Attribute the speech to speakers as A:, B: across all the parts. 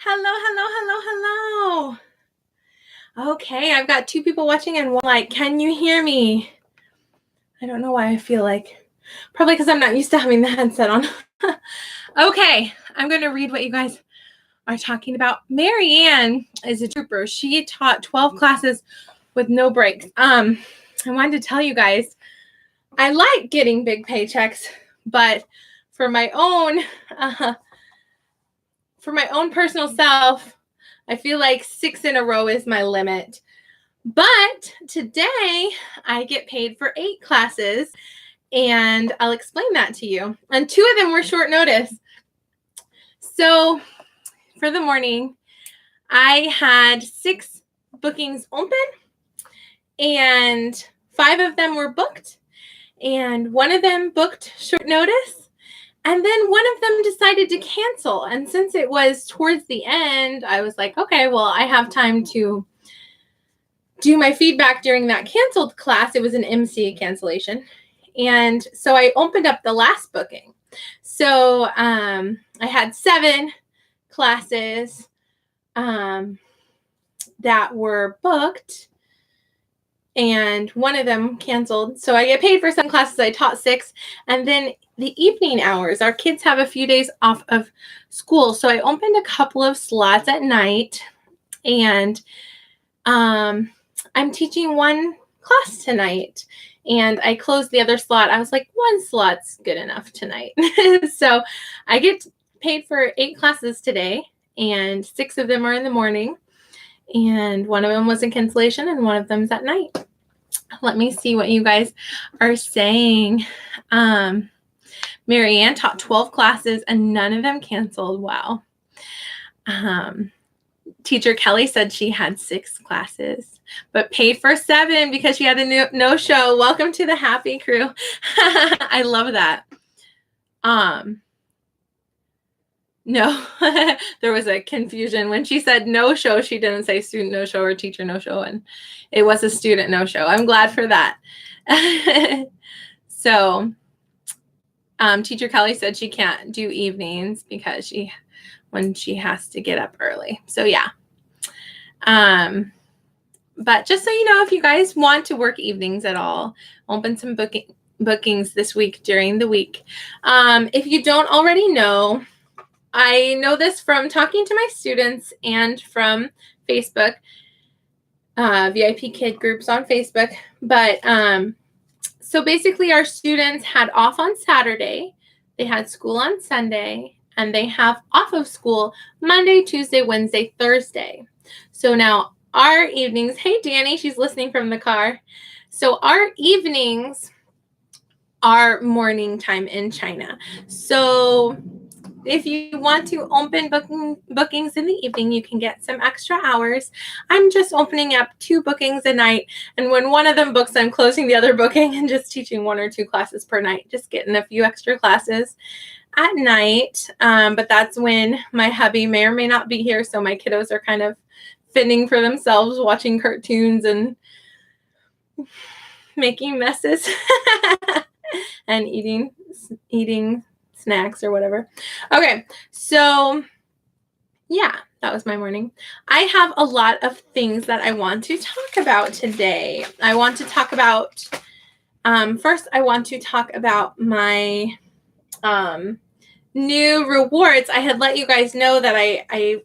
A: Hello, hello, hello, hello. Okay, I've got two people watching and one like, can you hear me? I don't know why I feel like, probably because I'm not used to having the headset on. Okay, I'm going to read what you guys are talking about. Marianne is a trooper. She taught 12 classes with no breaks. I wanted to tell you guys, I like getting big paychecks, but for my own personal self, I feel like 6 in a row is my limit. But today I get paid for 8 classes, and I'll explain that to you. And 2 of them were short notice. So for the morning, I had 6 bookings open, and 5 of them were booked, and 1 of them booked short notice. And then 1 of them decided to cancel. And since it was towards the end, I was like, okay, well, I have time to do my feedback during that canceled class. It was an MC cancellation. And so I opened up the last booking. So I had 7 classes that were booked, and 1 of them canceled. So I get paid for 7 classes. I taught 6. And then the evening hours, our kids have a few days off of school. So I opened a couple of slots at night, and I'm teaching 1 class tonight, and I closed the other slot. I was like, 1 slot's good enough tonight. So I get paid for 8 classes today, and 6 of them are in the morning, and 1 of them was in cancellation, and 1 of them's at night. Let me see what you guys are saying. Marianne taught 12 classes, and none of them canceled. Wow. Teacher Kelly said she had 6 classes, but paid for 7 because she had a no-show. Welcome to the happy crew. I love that. No, there was a confusion. When she said no-show, she didn't say student no-show or teacher no-show, and it was a student no-show. I'm glad for that. So Teacher Kelly said she can't do evenings because when she has to get up early. So yeah. But just so you know, if you guys want to work evenings at all, open some bookings this week during the week. If you don't already know, I know this from talking to my students and from Facebook, VIP Kid groups on Facebook. But so basically our students had off on Saturday, they had school on Sunday, and they have off of school Monday, Tuesday, Wednesday, Thursday. So now our evenings, hey Danny, she's listening from the car. So our evenings are morning time in China. So if you want to open bookings in the evening, you can get some extra hours. I'm just opening up 2 bookings a night, and when one of them books, I'm closing the other booking and just teaching 1 or 2 classes per night, just getting a few extra classes at night. But that's when my hubby may or may not be here, so my kiddos are kind of fending for themselves, watching cartoons and making messes and eating snacks or whatever. Okay, so yeah, that was my morning. I have a lot of things that I want to talk about today. I want to talk about, first I want to talk about my new rewards. I had let you guys know that I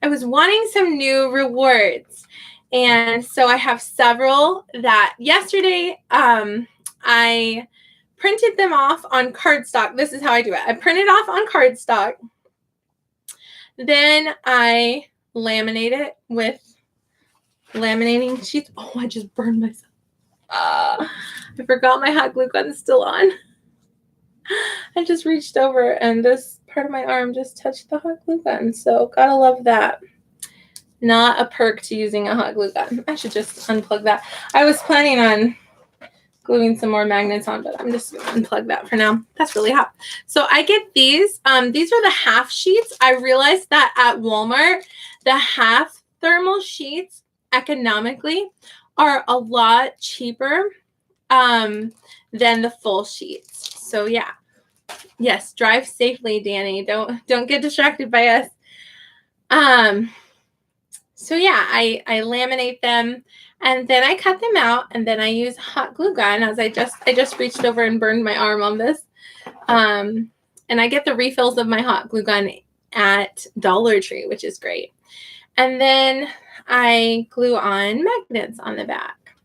A: was wanting some new rewards. And so I have several that yesterday I printed them off on cardstock. This is how I do it. I print it off on cardstock. Then I laminate it with laminating sheets. Oh, I just burned myself. I forgot my hot glue gun is still on. I just reached over and this part of my arm just touched the hot glue gun. So gotta love that. Not a perk to using a hot glue gun. I should just unplug that. I was planning on gluing some more magnets on, but I'm just going to unplug that for now. That's really hot. So I get these. These are the half sheets. I realized that at Walmart, the half thermal sheets economically are a lot cheaper than the full sheets. So yeah. Yes, drive safely, Danny. Don't get distracted by us. So yeah, I laminate them, and then I cut them out, and then I use hot glue gun, as I just reached over and burned my arm on this. And I get the refills of my hot glue gun at Dollar Tree, which is great. And then I glue on magnets on the back.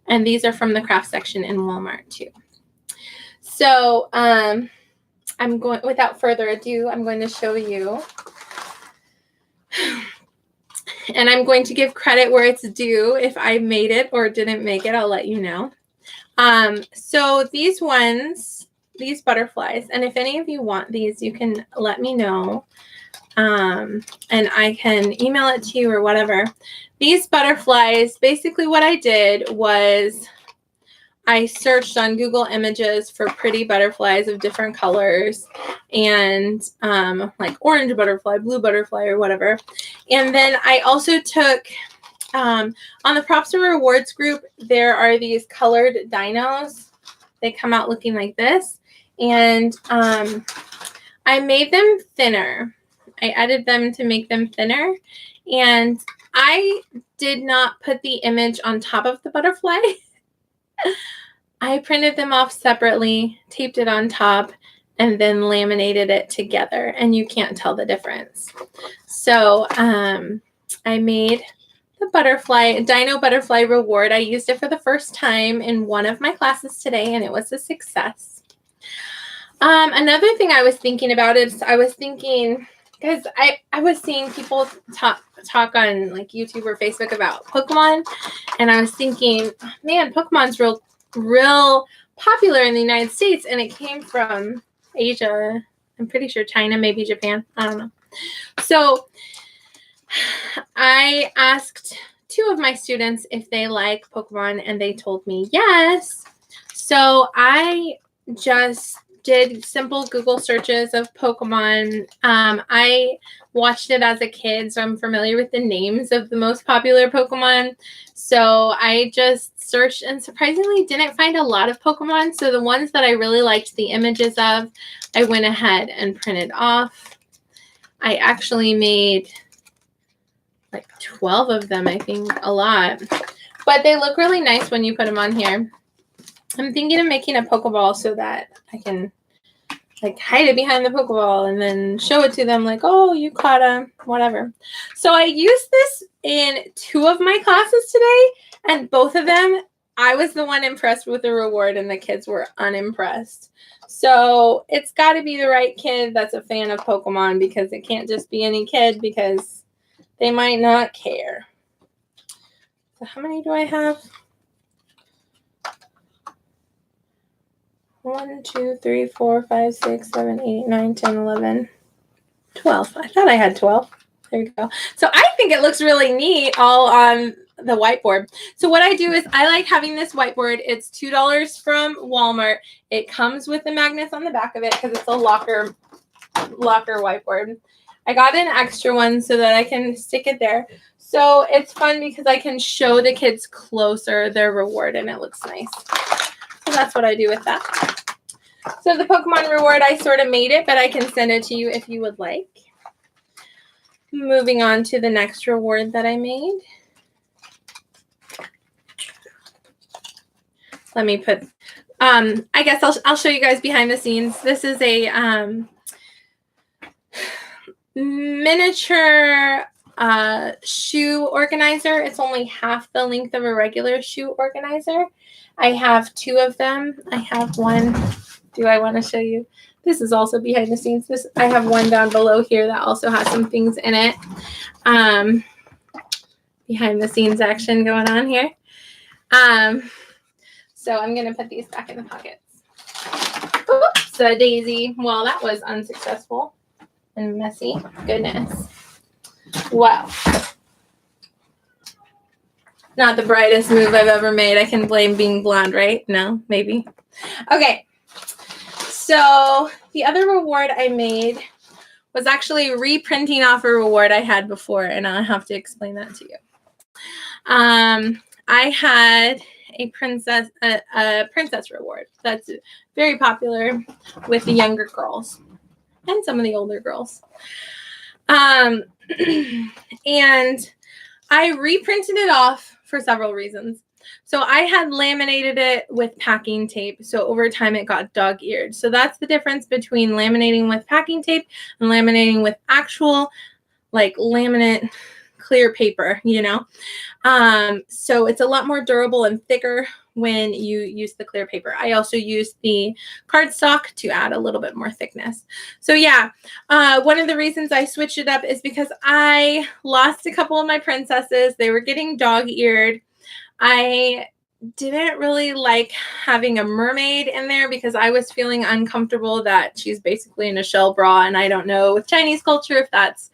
A: And these are from the craft section in Walmart too. So I'm going, without further ado, I'm going to show you. And I'm going to give credit where it's due. If I made it or didn't make it, I'll let you know. So these ones, these butterflies, and if any of you want these, you can let me know. And I can email it to you or whatever. These butterflies, basically what I did was I searched on Google Images for pretty butterflies of different colors, and like orange butterfly, blue butterfly, or whatever. And then I also took, on the Props and Rewards group, there are these colored dinos. They come out looking like this. And I made them thinner. I added them to make them thinner. And I did not put the image on top of the butterfly. I printed them off separately, taped it on top, and then laminated it together, and you can't tell the difference. So I made the butterfly, Dino Butterfly Reward. I used it for the first time in one of my classes today, and it was a success. Another thing I was thinking about is I was thinking, because I was seeing people talk on like YouTube or Facebook about Pokemon, and I was thinking, man, Pokemon's real popular in the United States, and it came from Asia. I'm pretty sure China, maybe Japan. I don't know. So I asked 2 of my students if they like Pokemon, and they told me yes. So I just did simple Google searches of Pokemon. I watched it as a kid, so I'm familiar with the names of the most popular Pokemon. So I just searched and surprisingly didn't find a lot of Pokemon. So the ones that I really liked the images of, I went ahead and printed off. I actually made like 12 of them, I think, a lot. But they look really nice when you put them on here. I'm thinking of making a Pokeball so that I can like hide it behind the Pokeball and then show it to them like, oh, you caught a whatever. So I used this in 2 of my classes today, and both of them, I was the one impressed with the reward and the kids were unimpressed. So it's got to be the right kid that's a fan of Pokemon, because it can't just be any kid, because they might not care. So how many do I have? 1, 2, 3, 4, 5, 6, 7, 8, 9, 10, 11, 12. I thought I had 12. There you go. So I think it looks really neat all on the whiteboard. So what I do is I like having this whiteboard. It's $2 from Walmart. It comes with the magnets on the back of it because it's a locker whiteboard. I got an extra one so that I can stick it there. So it's fun because I can show the kids closer their reward, and it looks nice. So that's what I do with that. So the Pokemon reward, I sort of made it, but I can send it to you if you would like. Moving on to the next reward that I made. Let me put, I guess I'll show you guys behind the scenes. This is a miniature shoe organizer. It's only half the length of a regular shoe organizer. I have 2 of them. I have one. Do I want to show you? This is also behind the scenes. I have one down below here that also has some things in it. Behind the scenes action going on here. So I'm going to put these back in the pockets. Oops, a daisy. Well, that was unsuccessful and messy. Goodness. Wow. Not the brightest move I've ever made. I can blame being blonde, right? No, maybe. Okay. So the other reward I made was actually reprinting off a reward I had before, and I'll have to explain that to you. I had a princess reward that's very popular with the younger girls and some of the older girls. And I reprinted it off for several reasons. So I had laminated it with packing tape. So over time it got dog-eared. So that's the difference between laminating with packing tape and laminating with actual like laminate clear paper, you know? So it's a lot more durable and thicker when you use the clear paper. I also use the cardstock to add a little bit more thickness. So yeah, one of the reasons I switched it up is because I lost a couple of my princesses. They were getting dog-eared. I didn't really like having a mermaid in there because I was feeling uncomfortable that she's basically in a shell bra, and I don't know with Chinese culture if that's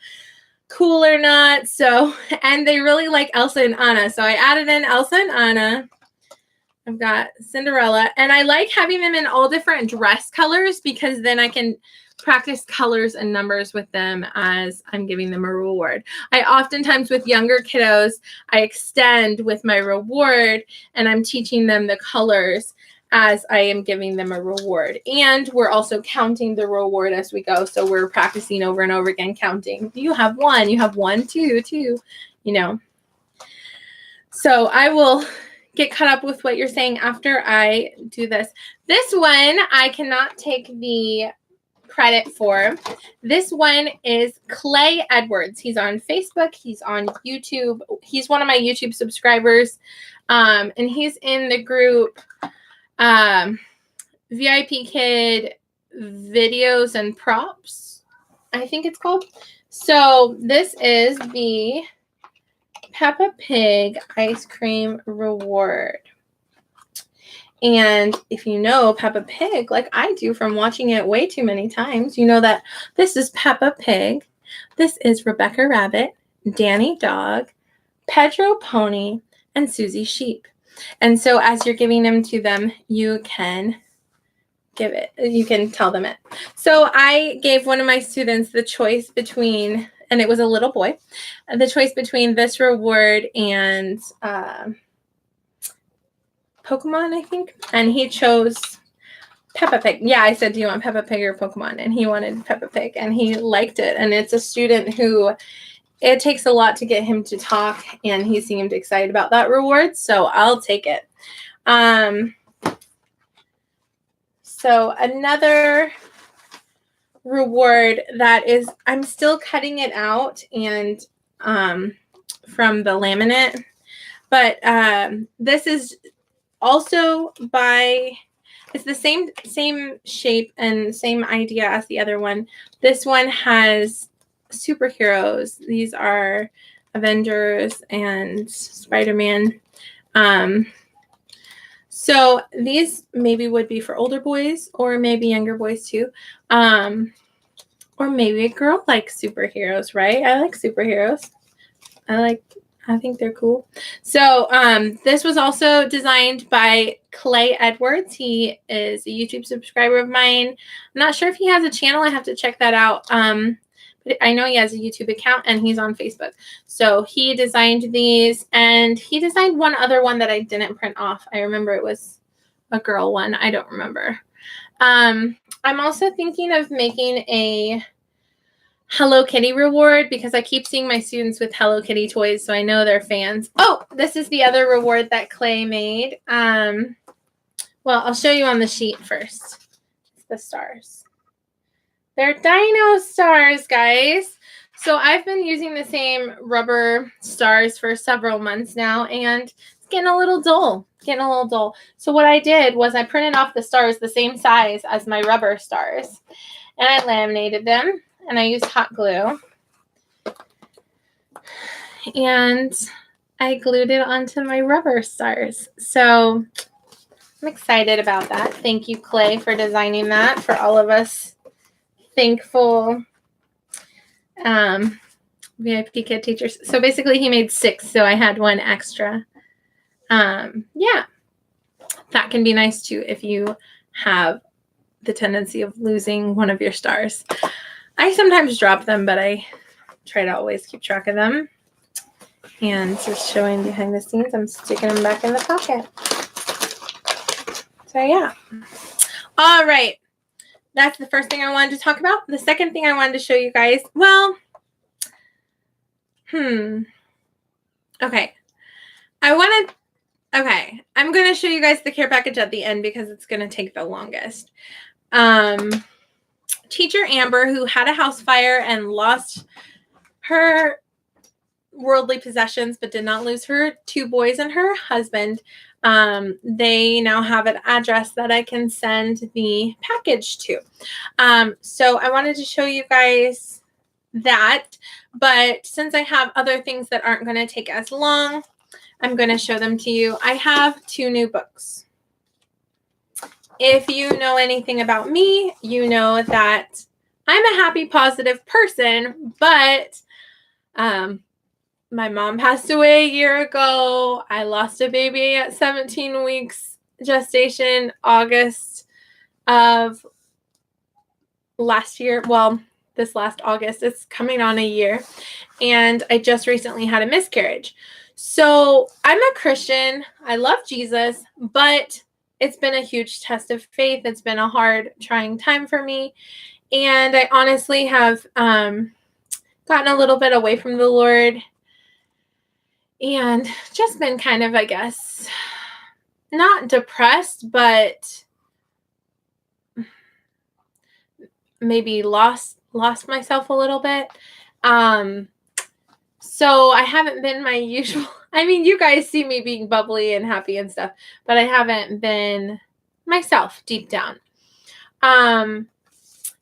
A: cool or not. So, and they really like Elsa and Anna. So I added in Elsa and Anna. I've got Cinderella, and I like having them in all different dress colors because then I can practice colors and numbers with them as I'm giving them a reward. I oftentimes with younger kiddos, I extend with my reward and I'm teaching them the colors as I am giving them a reward. And we're also counting the reward as we go. So we're practicing over and over again counting. You have one, you have one, two, you know. So I will get caught up with what you're saying after I do this. This one, I cannot take the credit for. This one is Clay Edwards. He's on Facebook. He's on YouTube. He's one of my YouTube subscribers. And he's in the group VIP Kid Videos and Props, I think it's called. So this is the Peppa Pig ice cream reward. And if you know Peppa Pig, like I do from watching it way too many times, you know that this is Peppa Pig, this is Rebecca Rabbit, Danny Dog, Pedro Pony, and Susie Sheep. And so as you're giving them to them, you can tell them it. So I gave one of my students the choice between, and it was a little boy, the choice between this reward and Pokemon, I think. And he chose Peppa Pig. Yeah, I said, do you want Peppa Pig or Pokemon? And he wanted Peppa Pig, and he liked it. And it's a student who, it takes a lot to get him to talk, and he seemed excited about that reward, so I'll take it. So another reward that is, I'm still cutting it out and from the laminate, but this is also by, it's the same shape and same idea as the other one. This one has superheroes. These are Avengers and Spider-Man. So these maybe would be for older boys or maybe younger boys too. Or maybe a girl likes superheroes, right? I like superheroes. I think they're cool. So this was also designed by Clay Edwards. He is a YouTube subscriber of mine. I'm not sure if he has a channel. I have to check that out. But I know he has a YouTube account and he's on Facebook. So he designed these, and he designed one other one that I didn't print off. I remember it was a girl one. I don't remember. I'm also thinking of making a Hello Kitty reward because I keep seeing my students with Hello Kitty toys, so I know they're fans. Oh, this is the other reward that Clay made. Well, I'll show you on the sheet first. It's the stars. They're dino stars, guys. So I've been using the same rubber stars for several months now, and it's getting a little dull. So what I did was I printed off the stars the same size as my rubber stars, and I laminated them, and I used hot glue, and I glued it onto my rubber stars. So I'm excited about that. Thank you, Clay, for designing that for all of us thankful VIP Kid teachers. So basically he made 6, so I had 1 extra. Yeah, that can be nice too if you have the tendency of losing one of your stars. I sometimes drop them, but I try to always keep track of them. And just showing behind the scenes, I'm sticking them back in the pocket. So yeah. All right. That's the first thing I wanted to talk about. The second thing I wanted to show you guys, well, Okay. I'm going to show you guys the care package at the end because it's going to take the longest. Teacher Amber, who had a house fire and lost her worldly possessions but did not lose her 2 boys and her husband, they now have an address that I can send the package to. So I wanted to show you guys that, but since I have other things that aren't going to take as long, I'm going to show them to you. I have 2 new books. If you know anything about me, you know that I'm a happy, positive person, but my mom passed away a year ago. I lost a baby at 17 weeks gestation, August of last year. Well, this last August, it's coming on a year. And I just recently had a miscarriage. So I'm a Christian. I love Jesus, but it's been a huge test of faith. It's been a hard, trying time for me. And I honestly have gotten a little bit away from the Lord and just been kind of, I guess, not depressed, but maybe lost myself a little bit. So I haven't been my usual, I mean, you guys see me being bubbly and happy and stuff, but I haven't been myself deep down.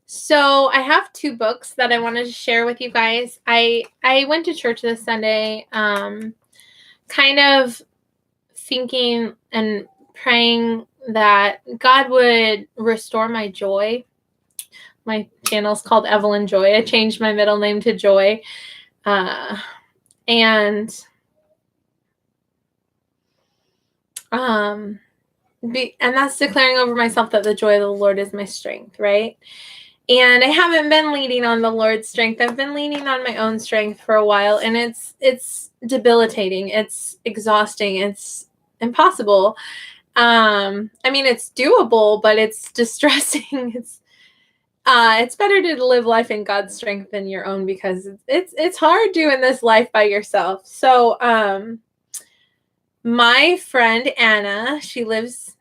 A: So I have 2 books that I wanted to share with you guys. I went to church this Sunday, kind of thinking and praying that God would restore my joy. My channel's called Evelyn Joy. I changed my middle name to Joy. And that's declaring over myself that the joy of the Lord is my strength, right? And I haven't been leaning on the Lord's strength. I've been leaning on my own strength for a while, and it's debilitating. It's exhausting. It's impossible. I mean, it's doable, but it's distressing. It's better to live life in God's strength than your own, because it's hard doing this life by yourself. So, my friend Anna, she lives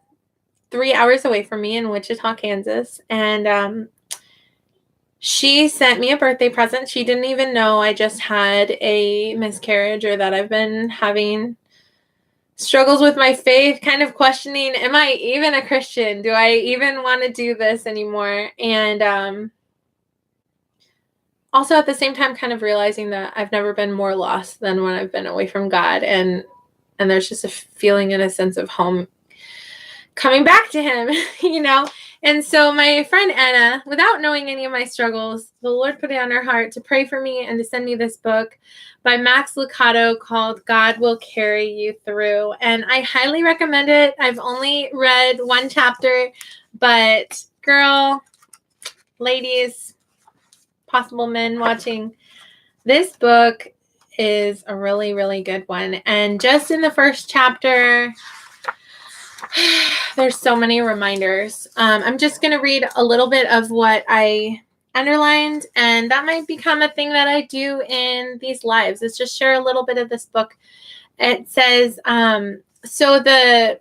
A: 3 hours away from me in Wichita, Kansas, and she sent me a birthday present. She didn't even know I just had a miscarriage, or that I've been having struggles with my faith, kind of questioning, am I even a Christian? Do I even want to do this anymore? And also at the same time, kind of realizing that I've never been more lost than when I've been away from God. And there's just a feeling and a sense of home coming back to Him, you know? And so my friend Anna, without knowing any of my struggles, the Lord put it on her heart to pray for me and to send me this book by Max Lucado called God Will Carry You Through. And I highly recommend it. I've only read 1 chapter, but girl, ladies, possible men watching, this book is a really, really good one. And just in the first chapter, there's so many reminders. I'm just going to read a little bit of what I underlined, and that might become a thing that I do in these lives. It's just share a little bit of this book. It says, so the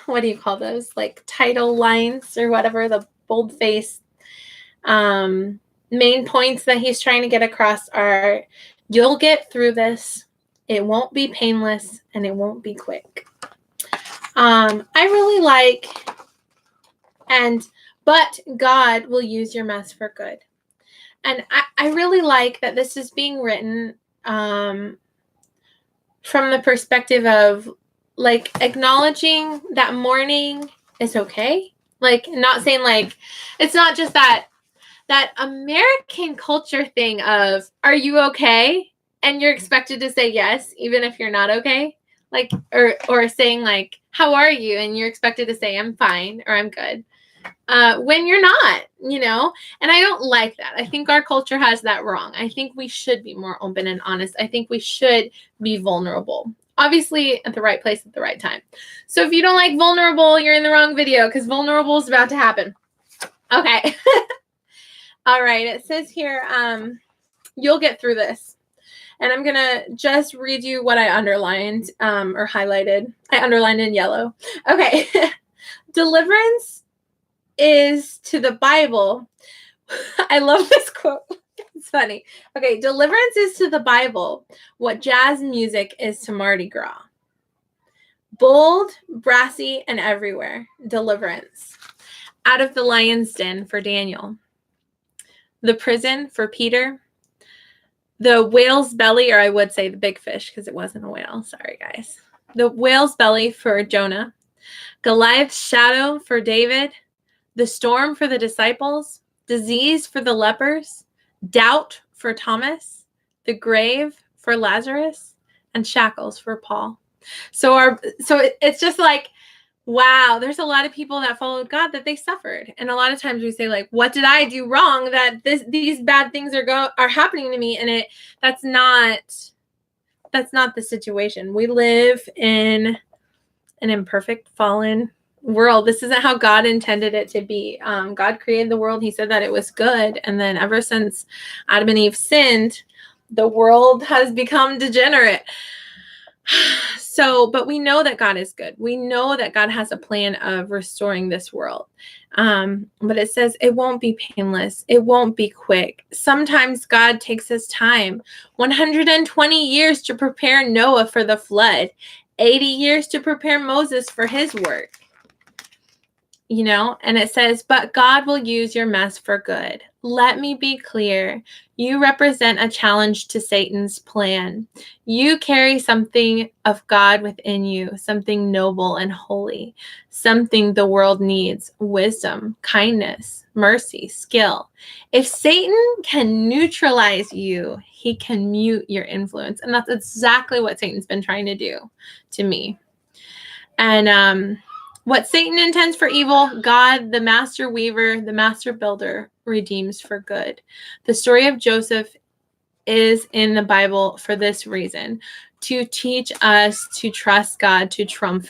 A: what do you call those? Like title lines or whatever, the boldface main points that he's trying to get across are, you'll get through this. It won't be painless, and it won't be quick. I really like, but God will use your mess for good. And I really like that this is being written from the perspective of, like, acknowledging that mourning is okay. Like, not saying, like, it's not just that American culture thing of, are you okay? And you're expected to say yes, even if you're not okay. Like, or saying, like, how are you? And you're expected to say, I'm fine, or I'm good. When you're not, you know? And I don't like that. I think our culture has that wrong. I think we should be more open and honest. I think we should be vulnerable. Obviously, at the right place at the right time. So if you don't like vulnerable, you're in the wrong video, because vulnerable is about to happen. Okay. All right. It says here, You'll get through this. And I'm going to just read you what I underlined or highlighted. I underlined in yellow. Okay. Deliverance is to the Bible. I love this quote. It's funny. Okay. Deliverance is to the Bible what jazz music is to Mardi Gras. Bold, brassy, and everywhere. Deliverance. Out of the lion's den for Daniel. The prison for Peter. The whale's belly, or I would say the big fish because it wasn't a whale. Sorry, guys. The whale's belly for Jonah. Goliath's shadow for David. The storm for the disciples. Disease for the lepers. Doubt for Thomas. The grave for Lazarus. And shackles for Paul. So it's just like, wow, there's a lot of people that followed God that they suffered. And a lot of times we say, like, what did I do wrong that these bad things are happening to me? And that's not the situation. We live in an imperfect, fallen world. This isn't how God intended it to be. God created the world. He said that it was good. And then ever since Adam and Eve sinned, the world has become degenerate. So, but we know that God is good. We know that God has a plan of restoring this world. But it says it won't be painless. It won't be quick. Sometimes God takes his time. 120 years to prepare Noah for the flood. 80 years to prepare Moses for his work. You know, and it says, but God will use your mess for good. Let me be clear. You represent a challenge to Satan's plan. You carry something of God within you, something noble and holy, something the world needs: wisdom, kindness, mercy, skill. If Satan can neutralize you, he can mute your influence. And that's exactly what Satan's been trying to do to me. And what Satan intends for evil, God, the master weaver, the master builder, redeems for good. The story of Joseph is in the Bible for this reason: to teach us to trust God, to trump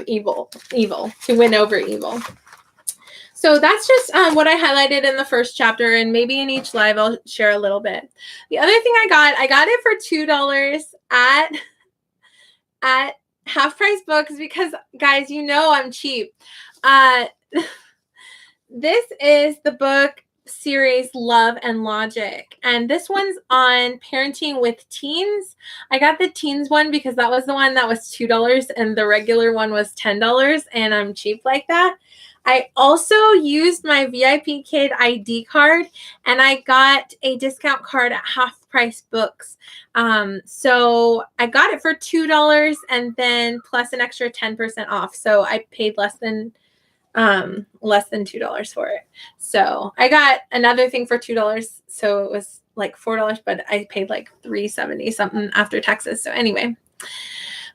A: evil, to win over evil. So that's just what I highlighted in the first chapter, and maybe in each live I'll share a little bit. The other thing I got it for $2 at Half Price Books because, guys, you know I'm cheap. This is the book series Love and Logic, and this one's on parenting with teens. I got the teens one because that was the one that was $2 and the regular one was $10, and I'm cheap like that. I also used my VIP Kid ID card, and I got a discount card at Half Price Books. So I got it for $2 and then plus an extra 10% off. So I paid less than $2 for it. So I got another thing for $2. So it was like $4, but I paid like $3.70 something after taxes. So anyway.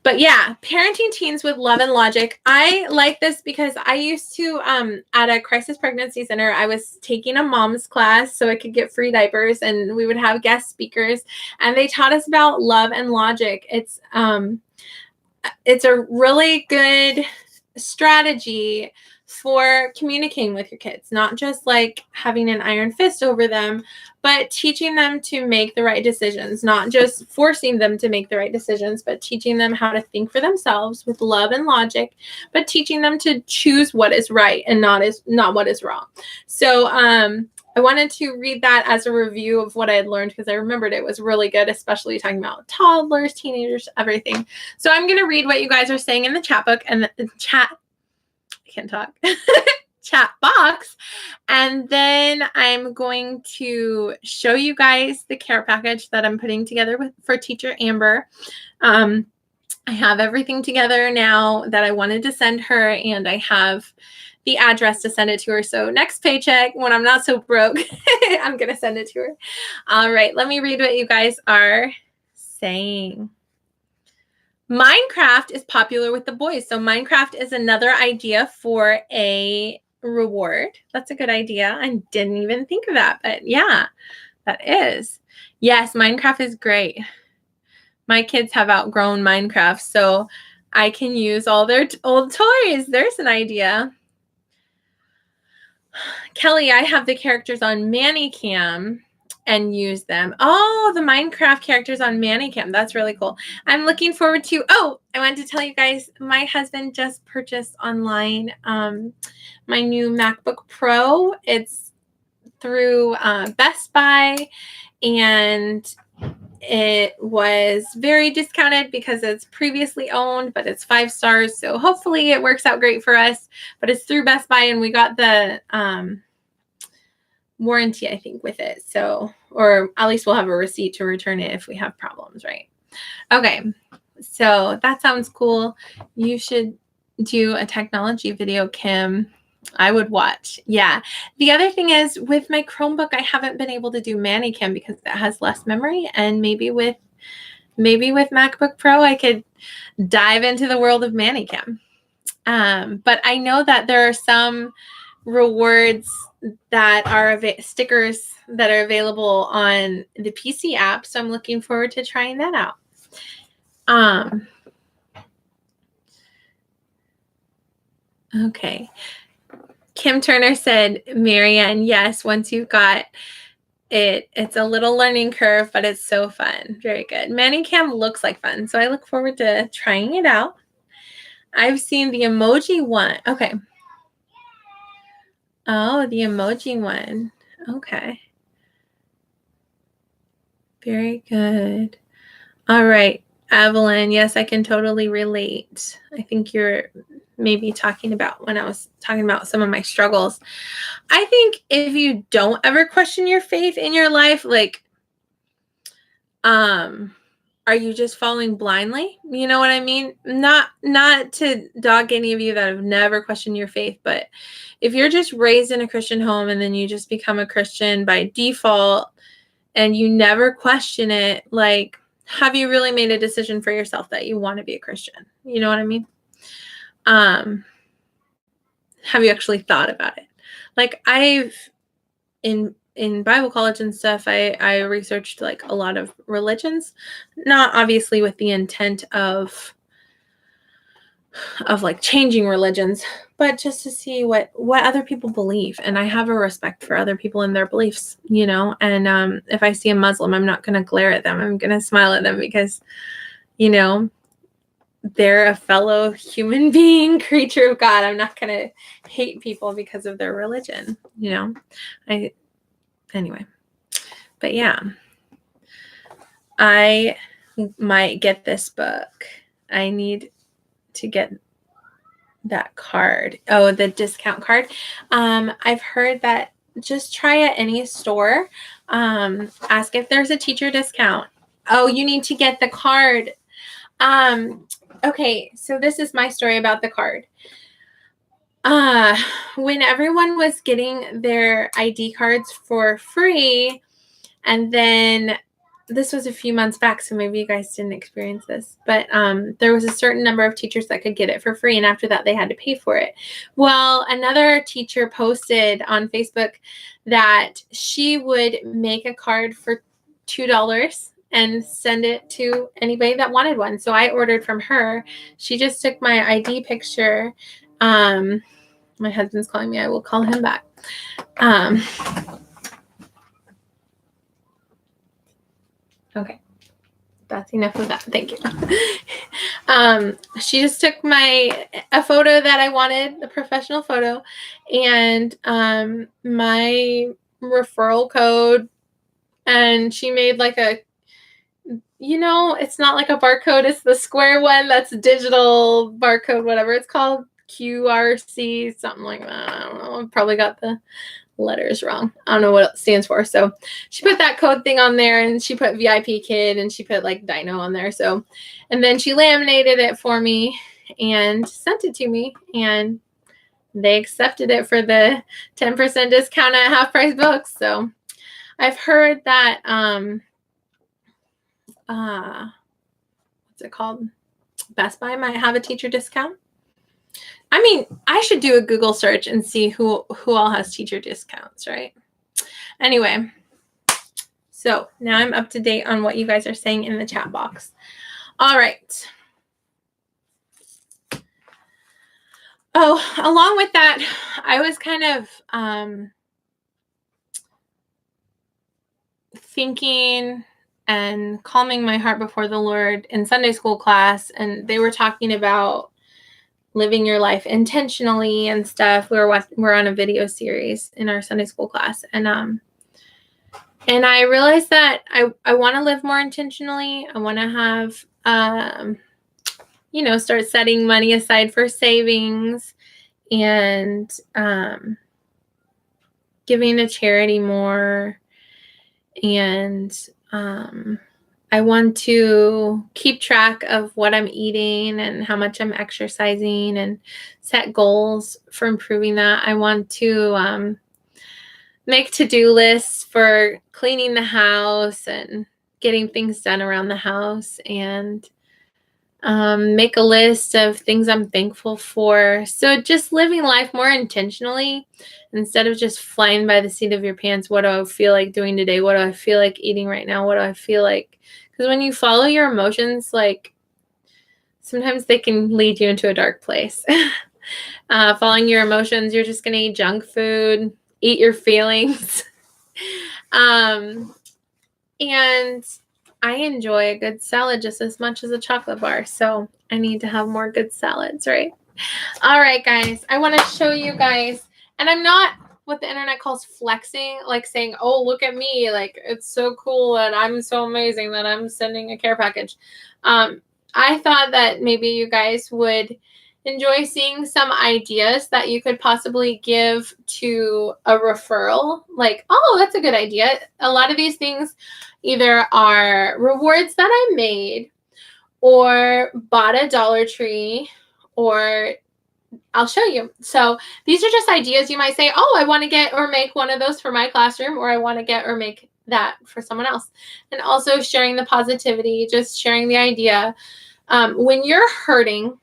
A: But yeah, parenting teens with love and logic. I like this because I used to, at a crisis pregnancy center, I was taking a mom's class so I could get free diapers, and we would have guest speakers, and they taught us about love and logic. It's a really good strategy for communicating with your kids, not just like having an iron fist over them, but teaching them to make the right decisions, not just forcing them to make the right decisions, but teaching them how to think for themselves with love and logic, but teaching them to choose what is right and not what is wrong. So I wanted to read that as a review of what I had learned because I remembered it was really good, especially talking about toddlers, teenagers, everything. So I'm going to read what you guys are saying in the chat book and the chat. I can't talk. Chat box. And then I'm going to show you guys the care package that I'm putting together for teacher Amber. I have everything together now that I wanted to send her, and I have the address to send it to her. So next paycheck, when I'm not so broke, I'm going to send it to her. All right, let me read what you guys are saying. Minecraft is popular with the boys. So Minecraft is another idea for a reward. That's a good idea. I didn't even think of that, but yeah, that is. Yes, Minecraft is great. My kids have outgrown Minecraft, so I can use all their old toys. There's an idea. Kelly, I have the characters on Manicam, and use them. Oh, the Minecraft characters on Manicam. That's really cool. I'm looking forward to, I wanted to tell you guys, my husband just purchased online my new MacBook Pro. It's through Best Buy, and it was very discounted because it's previously owned, but it's 5 stars. So hopefully it works out great for us, but it's through Best Buy, and we got the warranty, I think, with it. So, or at least we'll have a receipt to return it if we have problems, right? Okay. So that sounds cool. You should do a technology video, Kim. I would watch. Yeah. The other thing is, with my Chromebook, I haven't been able to do Manicam because it has less memory, and maybe with MacBook Pro, I could dive into the world of Manicam. But I know that there are some rewards that are stickers that are available on the PC app, so I'm looking forward to trying that out. Okay. Kim Turner said, Marianne, yes, once you've got it, it's a little learning curve, but it's so fun. Very good. Manicam looks like fun, so I look forward to trying it out. I've seen the emoji one. Okay. Oh, the emoji one. Okay. Very good. All right, Evelyn. Yes, I can totally relate. I think you're maybe talking about when I was talking about some of my struggles. I think if you don't ever question your faith in your life, like, are you just following blindly? You know what I mean? Not to dog any of you that have never questioned your faith, but if you're just raised in a Christian home and then you just become a Christian by default and you never question it, like, have you really made a decision for yourself that you want to be a Christian? You know what I mean? Have you actually thought about it? Like, I've in Bible college and stuff, I researched like a lot of religions, not obviously with the intent of like changing religions, but just to see what other people believe. And I have a respect for other people and their beliefs, you know. And if I see a Muslim, I'm not going to glare at them. I'm going to smile at them because, you know, they're a fellow human being, creature of God. I'm not going to hate people because of their religion, you know. Anyway, but yeah, I might get this book. I need to get that card. Oh, the discount card. I've heard that just try at any store. Ask if there's a teacher discount. Oh, you need to get the card. Okay, so this is my story about the card. When everyone was getting their ID cards for free, and then this was a few months back, so maybe you guys didn't experience this, but there was a certain number of teachers that could get it for free, and after that, they had to pay for it. Well, another teacher posted on Facebook that she would make a card for $2 and send it to anybody that wanted one. So I ordered from her. She just took my ID picture. My husband's calling me. I will call him back. Okay. That's enough of that. Thank you. She just took a photo that I wanted, the professional photo, and my referral code, and she made like a, you know, it's not like a barcode, it's the square one that's digital barcode, whatever it's called, QRC, something like that. I don't know. I probably got the letters wrong. I don't know what it stands for. So she put that code thing on there, and she put VIP kid, and she put like Dino on there. So, and then she laminated it for me and sent it to me, and they accepted it for the 10% discount at half price books. So I've heard that, what's it called? Best Buy might have a teacher discount. I mean, I should do a Google search and see who all has teacher discounts, right? Anyway, so now I'm up to date on what you guys are saying in the chat box. All right. Oh, along with that, I was kind of thinking and calming my heart before the Lord in Sunday school class, and they were talking about living your life intentionally and stuff. We're on a video series in our Sunday school class, and I realized that I want to live more intentionally. I want to have start setting money aside for savings and giving to charity more. And I want to keep track of what I'm eating and how much I'm exercising and set goals for improving that. I want to make to-do lists for cleaning the house and getting things done around the house, and make a list of things I'm thankful for. So just living life more intentionally instead of just flying by the seat of your pants. What do I feel like doing today? What do I feel like eating right now? What do I feel like? Because when you follow your emotions, like sometimes they can lead you into a dark place. Following your emotions, you're just going to eat junk food, eat your feelings. And I enjoy a good salad just as much as a chocolate bar. So I need to have more good salads, right? All right, guys. I want to show you guys, and I'm not what the internet calls flexing, like saying, oh, look at me. Like, it's so cool and I'm so amazing that I'm sending a care package. I thought that maybe you guys would enjoy seeing some ideas that you could possibly give to a referral. Like, oh, that's a good idea. A lot of these things either are rewards that I made or bought at Dollar Tree, or I'll show you. So these are just ideas. You might say, oh, I want to get or make one of those for my classroom, or I want to get or make that for someone else. And also sharing the positivity, just sharing the idea. When you're hurting,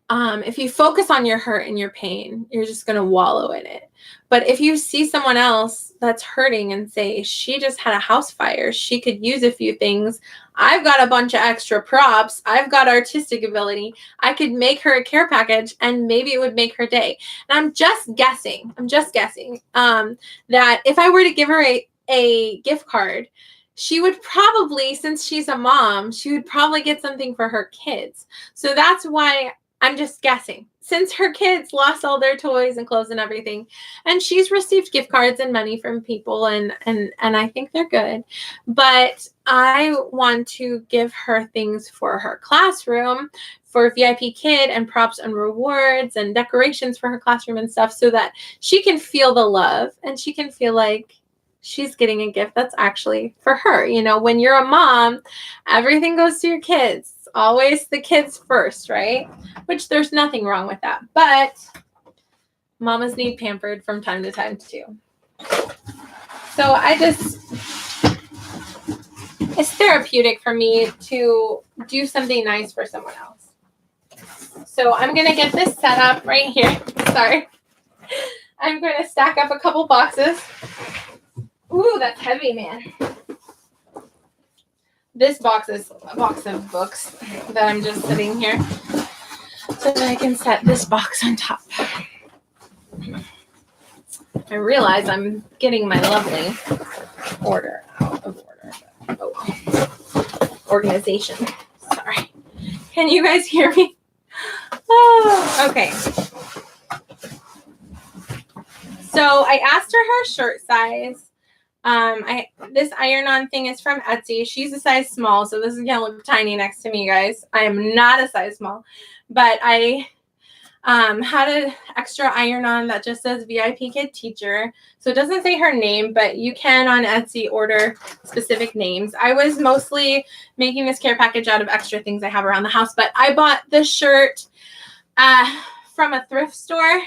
A: if you focus on your hurt and your pain, you're just going to wallow in it. But if you see someone else that's hurting and say, she just had a house fire, she could use a few things. I've got a bunch of extra props. I've got artistic ability. I could make her a care package and maybe it would make her day. And I'm just guessing that if I were to give her a gift card, she would probably, since she's a mom, she would probably get something for her kids. So that's why I'm just guessing, since her kids lost all their toys and clothes and everything, and she's received gift cards and money from people, and I think they're good, but I want to give her things for her classroom, for VIP Kid, and props and rewards and decorations for her classroom and stuff, so that she can feel the love and she can feel like she's getting a gift that's actually for her. You know, when you're a mom, everything goes to your kids. Always the kids first, right? Which there's nothing wrong with that. But mamas need pampered from time to time too. So it's therapeutic for me to do something nice for someone else. So I'm going to get this set up right here. Sorry. I'm going to stack up a couple boxes. Ooh, that's heavy, man. This box is a box of books that I'm just sitting here so that I can set this box on top. I realize I'm getting my lovely order out of order. Organization. Sorry. Can you guys hear me? Oh, okay. So I asked her shirt size. This iron-on thing is from Etsy. She's a size small, so this is gonna look tiny next to me, guys. I am not a size small, but I had an extra iron-on that just says VIP Kid Teacher. So it doesn't say her name, but you can on Etsy order specific names. I was mostly making this care package out of extra things I have around the house, but I bought this shirt from a thrift store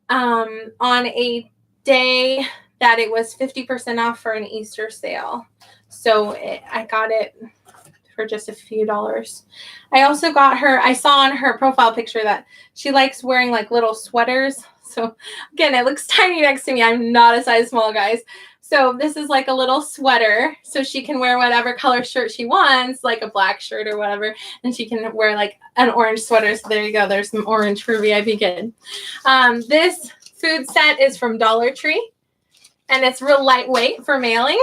A: on a day that it was 50% off for an Easter sale. So I got it for just a few dollars. I also got her, I saw on her profile picture that she likes wearing like little sweaters. So again, it looks tiny next to me. I'm not a size small, guys. So this is like a little sweater. So she can wear whatever color shirt she wants, like a black shirt or whatever. And she can wear like an orange sweater. So there you go. There's some orange for VIP Kid. This food set is from Dollar Tree. and it's real lightweight for mailing.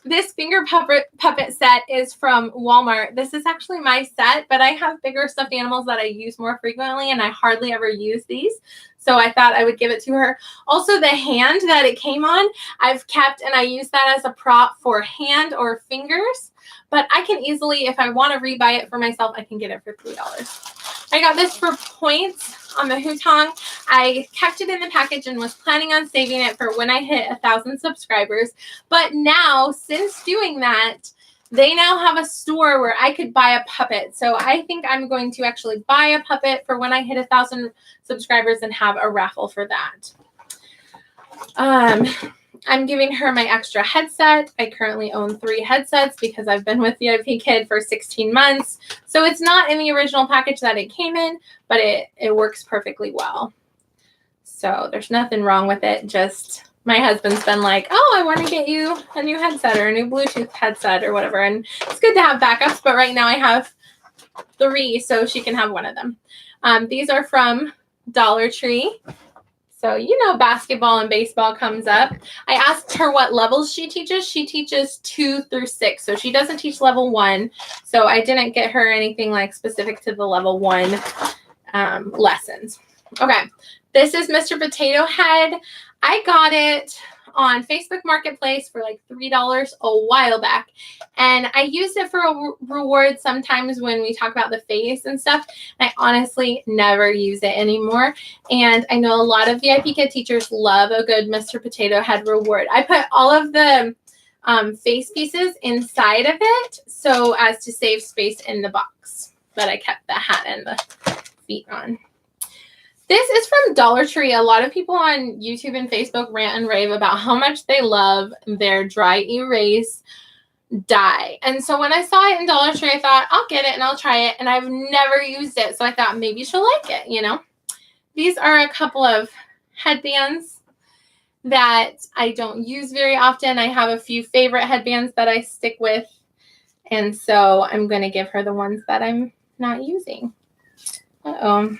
A: This finger puppet set is from Walmart. This is actually my set, but I have bigger stuffed animals that I use more frequently, and I hardly ever use these. So I thought I would give it to her. Also, the hand that it came on, I've kept, and I use that as a prop for hand or fingers. But I can easily, if I want to rebuy it for myself, I can get it for $3. I got this for points on the Hutong. I kept it in the package and was planning on saving it for when I hit 1,000 subscribers. But now, since doing that, they now have a store where I could buy a puppet. So I think I'm going to actually buy a puppet for when I hit 1,000 subscribers and have a raffle for that. I'm giving her my extra headset. I currently own 3 headsets because I've been with VIP Kid for 16 months. So it's not in the original package that it came in, but it works perfectly well. So there's nothing wrong with it. Just my husband's been like, oh, I want to get you a new headset or a new Bluetooth headset or whatever. And it's good to have backups, but right now I have 3, so she can have one of them. These are from Dollar Tree. So, you know, basketball and baseball comes up. I asked her what levels she teaches. She teaches 2 through 6. So she doesn't teach level 1. So I didn't get her anything like specific to the level 1 lessons. Okay. This is Mr. Potato Head. I got it on Facebook Marketplace for like $3 a while back. And I used it for a reward sometimes when we talk about the face and stuff. I honestly never use it anymore. And I know a lot of VIP Kid teachers love a good Mr. Potato Head reward. I put all of the face pieces inside of it so as to save space in the box. But I kept the hat and the feet on. This is from Dollar Tree. A lot of people on YouTube and Facebook rant and rave about how much they love their dry erase die. And so when I saw it in Dollar Tree, I thought, I'll get it and I'll try it. And I've never used it. So I thought maybe she'll like it, you know. These are a couple of headbands that I don't use very often. I have a few favorite headbands that I stick with. And so I'm going to give her the ones that I'm not using. Uh-oh.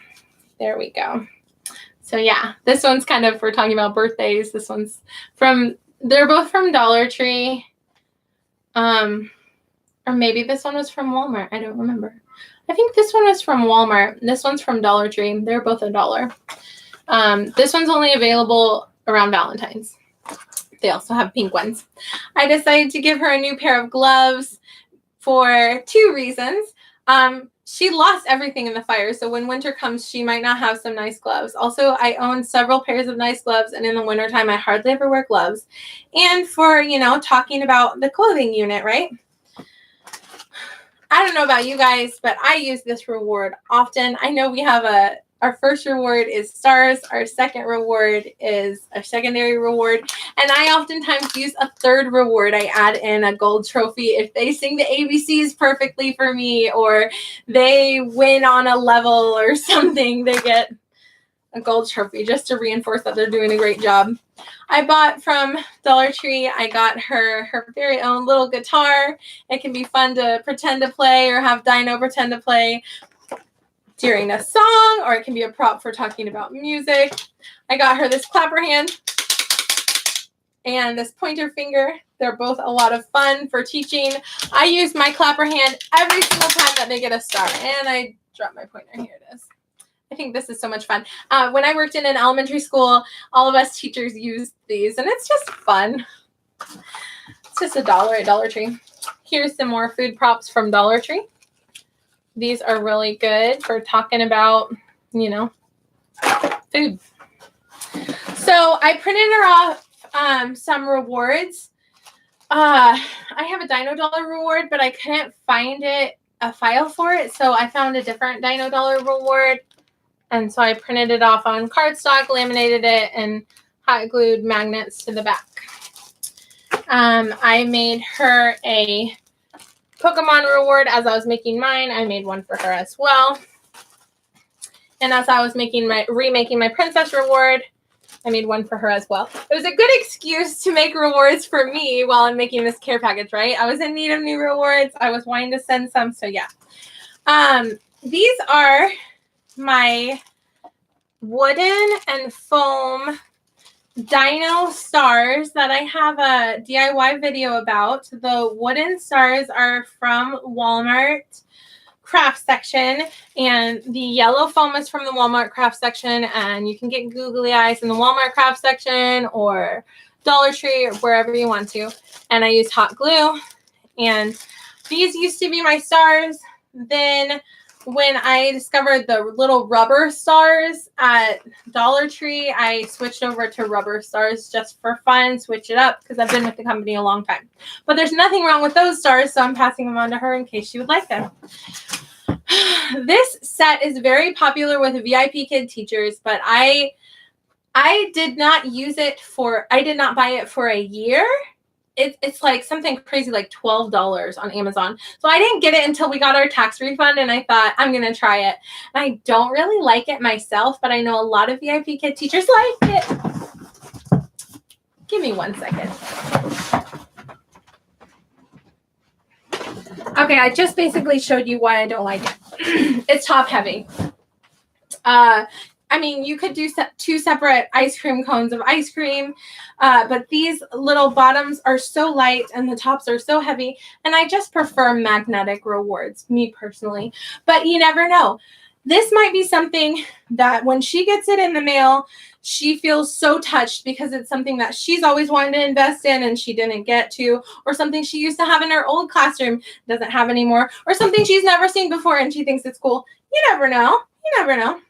A: There we go. So yeah, this one's kind of, we're talking about birthdays. This one's they're both from Dollar Tree. Or maybe this one was from Walmart. I don't remember. I think this one was from Walmart. This one's from Dollar Tree. They're both $1. This one's only available around Valentine's. They also have pink ones. I decided to give her a new pair of gloves for 2 reasons. She lost everything in the fire, so when winter comes, she might not have some nice gloves. Also, I own several pairs of nice gloves, and in the wintertime, I hardly ever wear gloves. And for, you know, talking about the clothing unit, right? I don't know about you guys, but I use this reward often. I know we have our first reward is stars. Our second reward is a secondary reward. And I oftentimes use a third reward. I add in a gold trophy if they sing the ABCs perfectly for me, or they win on a level or something. They get a gold trophy just to reinforce that they're doing a great job. I bought from Dollar Tree, I got her very own little guitar. It can be fun to pretend to play or have Dino pretend to play during a song, or it can be a prop for talking about music. I got her this clapper hand and this pointer finger. They're both a lot of fun for teaching. I use my clapper hand every single time that they get a star. And I dropped my pointer. Here it is. I think this is so much fun. When I worked in an elementary school, all of us teachers used these, and it's just fun. It's just $1 at Dollar Tree. Here's some more food props from Dollar Tree. These are really good for talking about, you know, food. So I printed her off some rewards. I have a Dino Dollar reward, but I couldn't find a file for it. So I found a different Dino Dollar reward. And so I printed it off on cardstock, laminated it, and hot glued magnets to the back. I made her a Pokemon reward as I was making mine. I made one for her as well. And as I was remaking my princess reward, I made one for her as well. It was a good excuse to make rewards for me while I'm making this care package, right? I was in need of new rewards. I was wanting to send some, so yeah. These are my wooden and foam dino stars that I have a DIY video about. The wooden stars are from Walmart craft section, and the yellow foam is from the Walmart craft section, and you can get googly eyes in the Walmart craft section or Dollar Tree or wherever you want to. And I used hot glue, and these used to be my stars. Then when I discovered the little rubber stars at Dollar Tree, I switched over to rubber stars just for fun, switch it up, because I've been with the company a long time. But there's nothing wrong with those stars, so I'm passing them on to her in case she would like them. This set is very popular with VIP kid teachers, but I did not use it for, I did not buy it for a year. It's like something crazy, like $12 on Amazon. So I didn't get it until we got our tax refund, and I thought, I'm going to try it. And I don't really like it myself, but I know a lot of VIP kid teachers like it. Give me 1 second. Okay, I just basically showed you why I don't like it. It's top heavy. I mean, you could do two separate ice cream cones of ice cream, but these little bottoms are so light and the tops are so heavy, and I just prefer magnetic rewards, me personally. But you never know. This might be something that when she gets it in the mail, she feels so touched because it's something that she's always wanted to invest in and she didn't get to, or something she used to have in her old classroom, doesn't have anymore, or something she's never seen before and she thinks it's cool. You never know. You never know.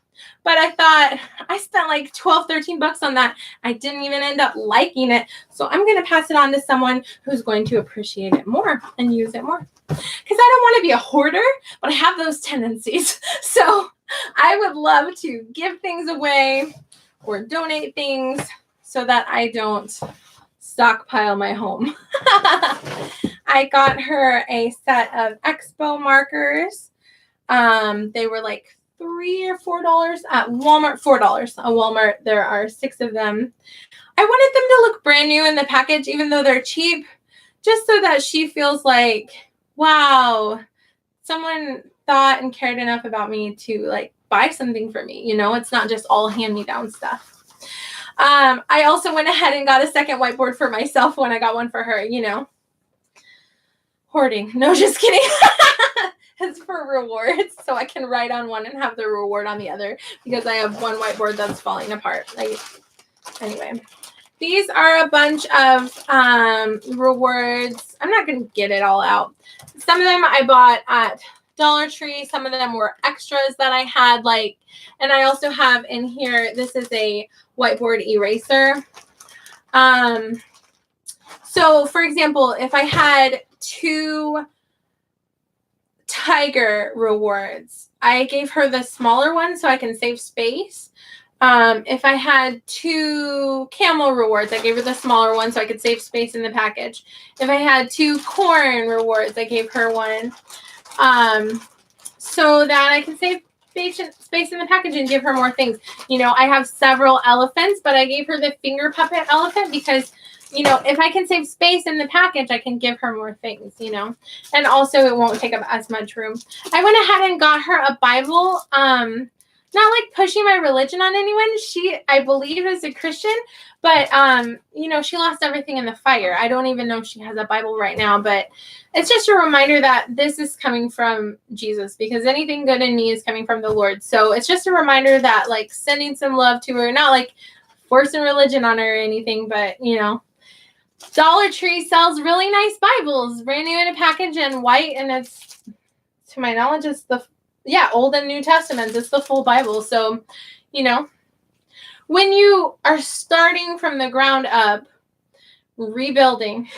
A: But I thought, I spent like $12, $13 on that. I didn't even end up liking it. So I'm going to pass it on to someone who's going to appreciate it more and use it more. Because I don't want to be a hoarder, but I have those tendencies. So I would love to give things away or donate things so that I don't stockpile my home. I got her a set of Expo markers. They were like $3 or $4 at Walmart. $4 at Walmart. There are 6 of them. I wanted them to look brand new in the package, even though they're cheap, just so that she feels like, wow, someone thought and cared enough about me to like buy something for me. You know, it's not just all hand-me-down stuff. I also went ahead and got a second whiteboard for myself when I got one for her, you know. Hoarding. No, just kidding. It's for rewards, so I can write on one and have the reward on the other, because I have one whiteboard that's falling apart. Anyway, these are a bunch of rewards. I'm not going to get it all out. Some of them I bought at Dollar Tree. Some of them were extras that I had, like, and I also have in here, this is a whiteboard eraser. So for example, if I had 2 tiger rewards, I gave her the smaller one so I can save space. If I had 2 camel rewards, I gave her the smaller one so I could save space in the package. If I had 2 corn rewards, I gave her one so that I can save space in the package and give her more things. You know, I have several elephants, but I gave her the finger puppet elephant because, you know, if I can save space in the package, I can give her more things, you know, and also it won't take up as much room. I went ahead and got her a Bible, not like pushing my religion on anyone. She, I believe, is a Christian, but, you know, she lost everything in the fire. I don't even know if she has a Bible right now, but it's just a reminder that this is coming from Jesus, because anything good in me is coming from the Lord. So it's just a reminder that, like, sending some love to her, not like forcing religion on her or anything, but, you know, Dollar Tree sells really nice Bibles, brand new in a package and white, and it's, to my knowledge, it's the, yeah, Old and New Testaments. It's the full Bible. So, you know, when you are starting from the ground up, rebuilding,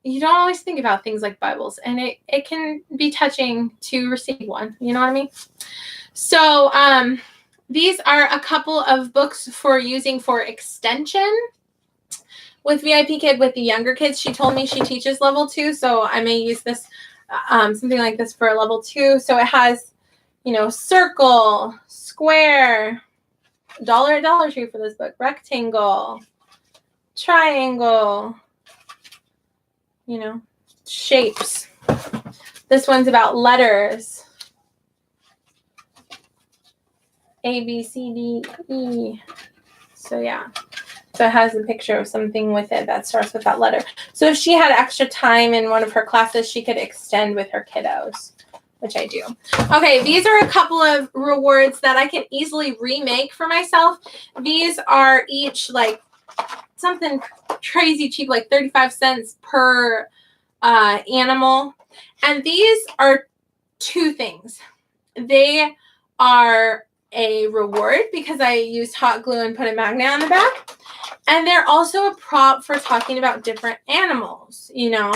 A: you don't always think about things like Bibles, and it can be touching to receive one. You know what I mean? So these are a couple of books for using for extension with VIP Kid with the younger kids. She told me she teaches level 2, so I may use this, something like this for level 2. So it has, you know, circle, square, $1 at Dollar Tree for this book, rectangle, triangle, you know, shapes. This one's about letters. A, B, C, D, E. So yeah. So it has a picture of something with it that starts with that letter. So if she had extra time in one of her classes, she could extend with her kiddos, which I do. Okay, these are a couple of rewards that I can easily remake for myself. These are each like something crazy cheap, like 35 cents per animal. And these are two things. They are a reward because I used hot glue and put a magnet on the back. And they're also a prop for talking about different animals, you know.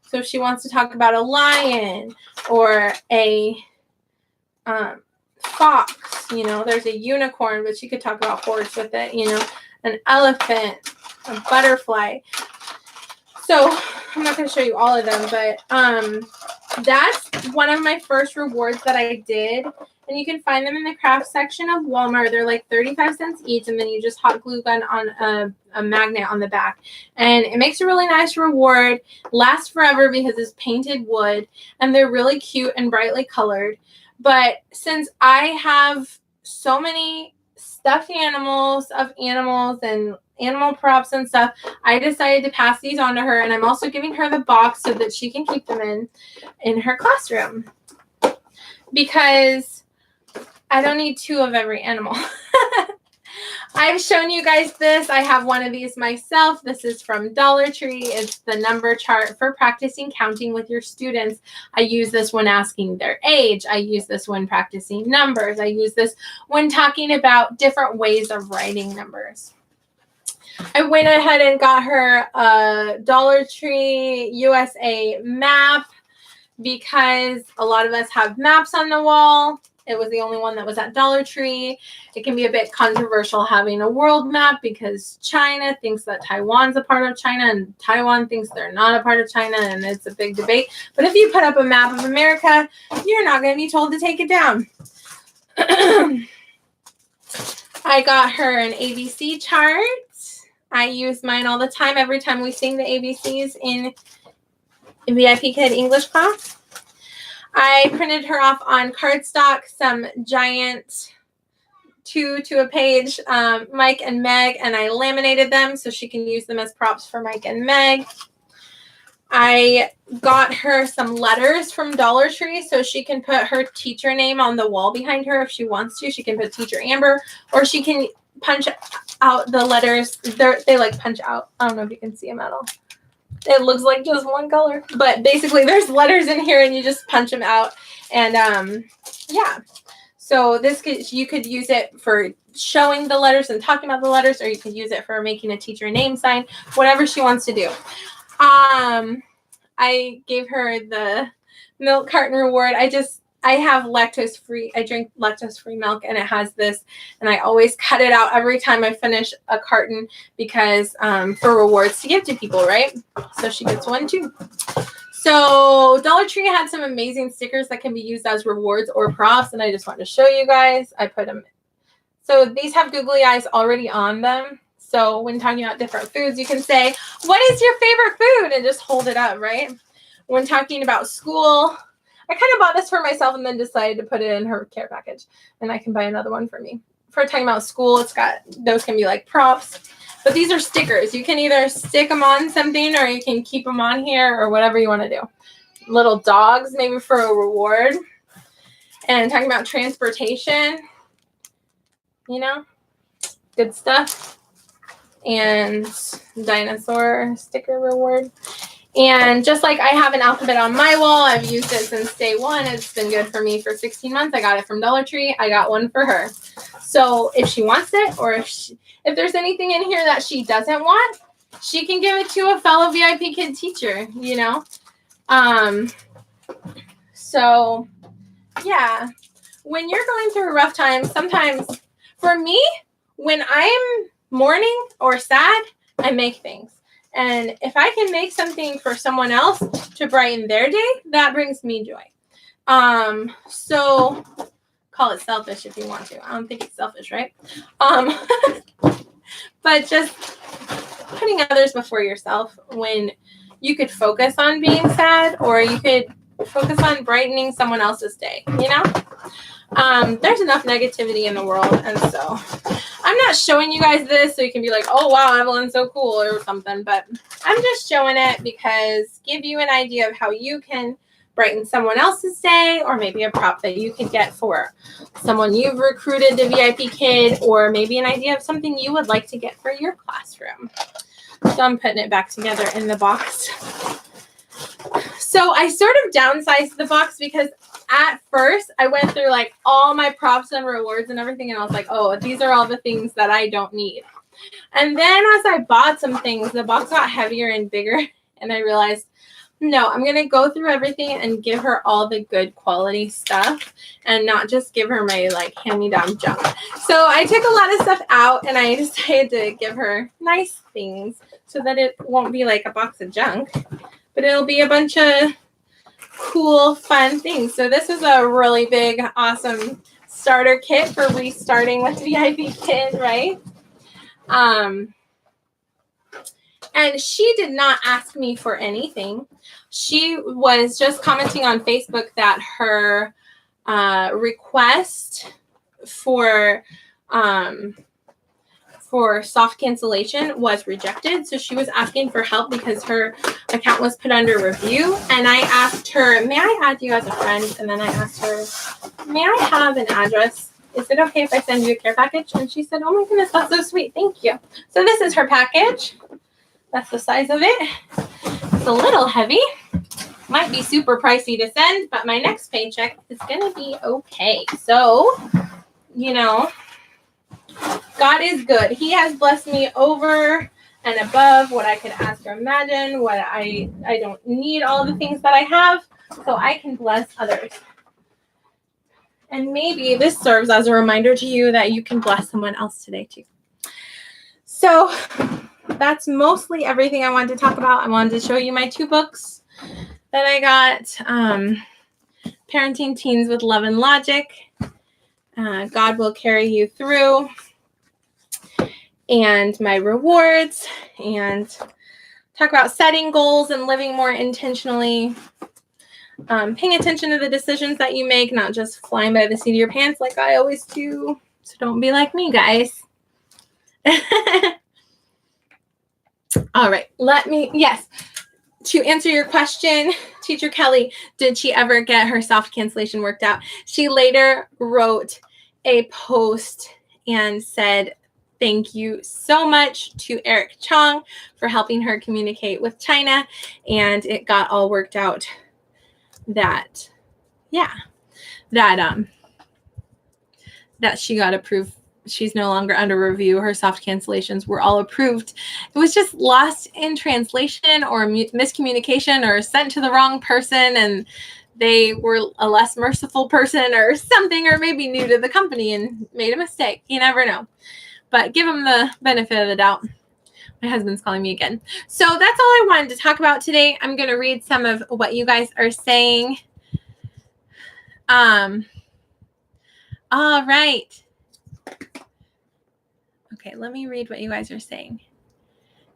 A: So if she wants to talk about a lion or a fox, you know, there's a unicorn, but she could talk about horse with it, you know, an elephant, a butterfly. So I'm not going to show you all of them, but that's one of my first rewards that I did. And you can find them in the craft section of Walmart. They're like 35 cents each, and then you just hot glue gun on a magnet on the back. And it makes a really nice reward. Lasts forever because it's painted wood, and they're really cute and brightly colored. But since I have so many stuffed animals and animal props and stuff, I decided to pass these on to her, and I'm also giving her the box so that she can keep them in her classroom, because I don't need two of every animal. I've shown you guys this. I have one of these myself. This is from Dollar Tree. It's the number chart for practicing counting with your students. I use this when asking their age. I use this when practicing numbers. I use this when talking about different ways of writing numbers. I went ahead and got her a Dollar Tree USA map because a lot of us have maps on the wall. It was the only one that was at Dollar Tree. It can be a bit controversial having a world map because China thinks that Taiwan's a part of China and Taiwan thinks they're not a part of China, and it's a big debate. But if you put up a map of America, you're not going to be told to take it down. I got her an ABC chart. I use mine all the time every time we sing the ABCs in VIP Kid English class. I printed her off on cardstock some giant 2 to a page Mike and Meg, and I laminated them so she can use them as props for Mike and Meg. I got her some letters from Dollar Tree so she can put her teacher name on the wall behind her if she wants to. She can put Teacher Amber, or she can punch out the letters. They like punch out. I don't know if you can see them at all. It looks like just one color, but basically there's letters in here and you just punch them out. And yeah, so you could use it for showing the letters and talking about the letters, or you could use it for making a teacher name sign, whatever she wants to do. I gave her the milk carton reward. I have lactose-free. I drink lactose-free milk, and it has this, and I always cut it out every time I finish a carton because for rewards to give to people, right? So she gets one too. So Dollar Tree had some amazing stickers that can be used as rewards or props, and I just wanted to show you guys. I put them. So these have googly eyes already on them. So when talking about different foods, you can say, "What is your favorite food?" and just hold it up, right? When talking about school, I kind of bought this for myself and then decided to put it in her care package. And I can buy another one for me. For talking about school, those can be like props. But these are stickers. You can either stick them on something or you can keep them on here or whatever you want to do. Little dogs, maybe for a reward. And talking about transportation, you know, good stuff. And dinosaur sticker reward. And just like I have an alphabet on my wall, I've used it since day one. It's been good for me for 16 months. I got it from Dollar Tree. I got one for her. So if she wants it, or if there's anything in here that she doesn't want, she can give it to a fellow VIP Kid teacher, you know? So yeah, when you're going through a rough time, sometimes for me, when I'm mourning or sad, I make things. And if I can make something for someone else to brighten their day, that brings me joy. So call it selfish if you want to. I don't think it's selfish, right? But just putting others before yourself when you could focus on being sad, or you could focus on brightening someone else's day, you know? There's enough negativity in the world, and so I'm not showing you guys this so you can be like, oh, wow, Evelyn's so cool or something. But I'm just showing it because give you an idea of how you can brighten someone else's day, or maybe a prop that you could get for someone you've recruited to VIP Kid, or maybe an idea of something you would like to get for your classroom. So I'm putting it back together in the box. So I sort of downsized the box because at first I went through like all my props and rewards and everything, and I was like, oh, these are all the things that I don't need. And then as I bought some things, the box got heavier and bigger, and I realized, no, I'm going to go through everything and give her all the good quality stuff and not just give her my like hand-me-down junk. So I took a lot of stuff out and I decided to give her nice things so that it won't be like a box of junk, but it'll be a bunch of cool, fun things. So this is a really big, awesome starter kit for restarting with VIP Kid, right? And she did not ask me for anything. She was just commenting on Facebook that her request for soft cancellation was rejected. So she was asking for help because her account was put under review. And I asked her, may I add you as a friend? And then I asked her, may I have an address? Is it okay if I send you a care package? And she said, oh my goodness, that's so sweet. Thank you. So this is her package. That's the size of it. It's a little heavy. Might be super pricey to send, but my next paycheck is going to be okay. So, you know, God is good. He has blessed me over and above what I could ask or imagine. What I don't need all the things that I have, so I can bless others. And maybe this serves as a reminder to you that you can bless someone else today too. So that's mostly everything I wanted to talk about. I wanted to show you my 2 books that I got. Parenting Teens with Love and Logic. God Will Carry You Through. And my rewards. And talk about setting goals and living more intentionally. Paying attention to the decisions that you make, not just flying by the seat of your pants like I always do. So don't be like me, guys. All right, yes, to answer your question, Teacher Kelly, did she ever get her soft cancellation worked out? She later wrote a post and said, thank you so much to Eric Chong for helping her communicate with China, and it got all worked out that she got approved. She's no longer under review. Her soft cancellations were all approved. It was just lost in translation or miscommunication or sent to the wrong person, and they were a less merciful person or something, or maybe new to the company and made a mistake. You never know. But give them the benefit of the doubt. My husband's calling me again. So that's all I wanted to talk about today. I'm going to read some of what you guys are saying. All right. Okay, let me read what you guys are saying.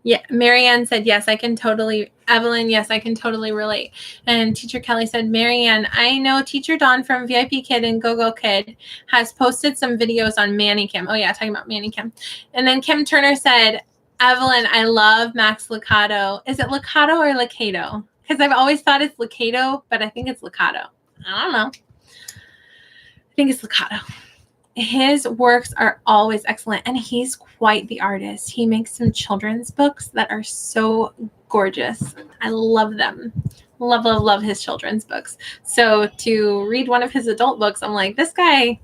A: Yeah, Marianne said, yes, I can totally. Evelyn, yes, I can totally relate. And Teacher Kelly said, Marianne, I know Teacher Dawn from VIP Kid and GoGo Kid has posted some videos on ManiCam. Oh, yeah, talking about ManiCam. And then Kim Turner said, Evelyn, I love Max Lucado. Is it Lucado or Lucado? Because I've always thought it's Lucado, but I think it's Lucado. I don't know. I think it's Lucado. His works are always excellent, and he's quite the artist. He makes some children's books that are so gorgeous. I love them. Love, love, love his children's books. So to read one of his adult books, I'm like, this guy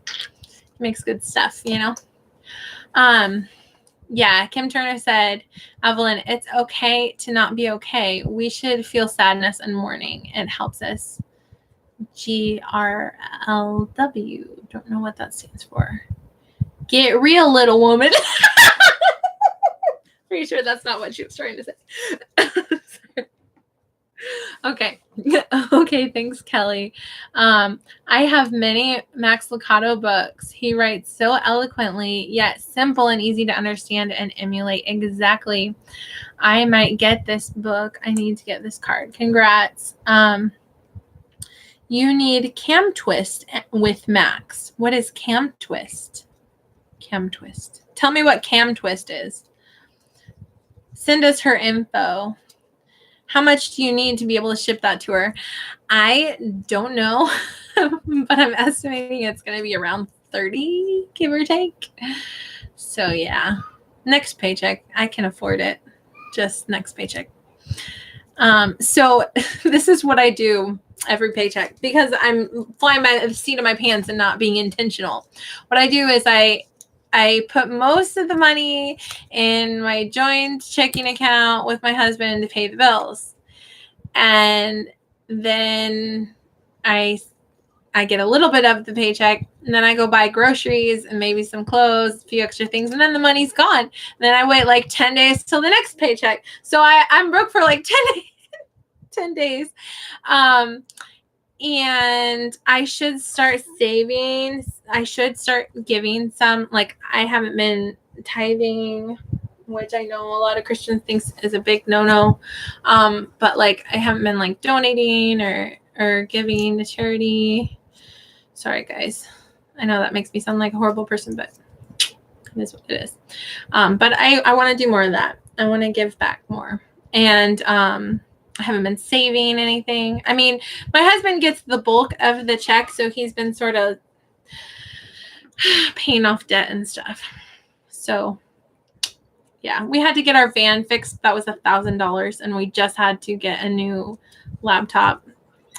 A: makes good stuff, you know? Yeah, Kim Turner said, Evelyn, it's okay to not be okay. We should feel sadness and mourning. It helps us. GRLW. Don't know what that stands for. Get real, little woman. Pretty sure that's not what she was trying to say. Okay. Okay, thanks, Kelly. I have many Max Lucado books. He writes so eloquently, yet simple and easy to understand and emulate. Exactly. I might get this book. I need to get this card. Congrats. You need Cam Twist with Max. What is Cam Twist? Cam Twist. Tell me what Cam Twist is. Send us her info. How much do you need to be able to ship that to her? I don't know, but I'm estimating it's going to be around 30, give or take. So yeah, next paycheck, I can afford it. Just next paycheck. So this is what I do every paycheck because I'm flying by the seat of my pants and not being intentional. What I do is I put most of the money in my joint checking account with my husband to pay the bills. And then I get a little bit of the paycheck, and then I go buy groceries and maybe some clothes, a few extra things, and then the money's gone. And then I wait like 10 days till the next paycheck. So I'm broke for like 10 days. And I should start saving. I should start giving some, like I haven't been tithing, which I know a lot of Christians thinks is a big no-no. But like I haven't been like donating or giving to charity. Sorry guys. I know that makes me sound like a horrible person, but it is what it is. But I want to do more of that. I want to give back more. And I haven't been saving anything. I mean, my husband gets the bulk of the check, so he's been sort of paying off debt and stuff. So yeah, we had to get our van fixed. That was $1,000, and we just had to get a new laptop.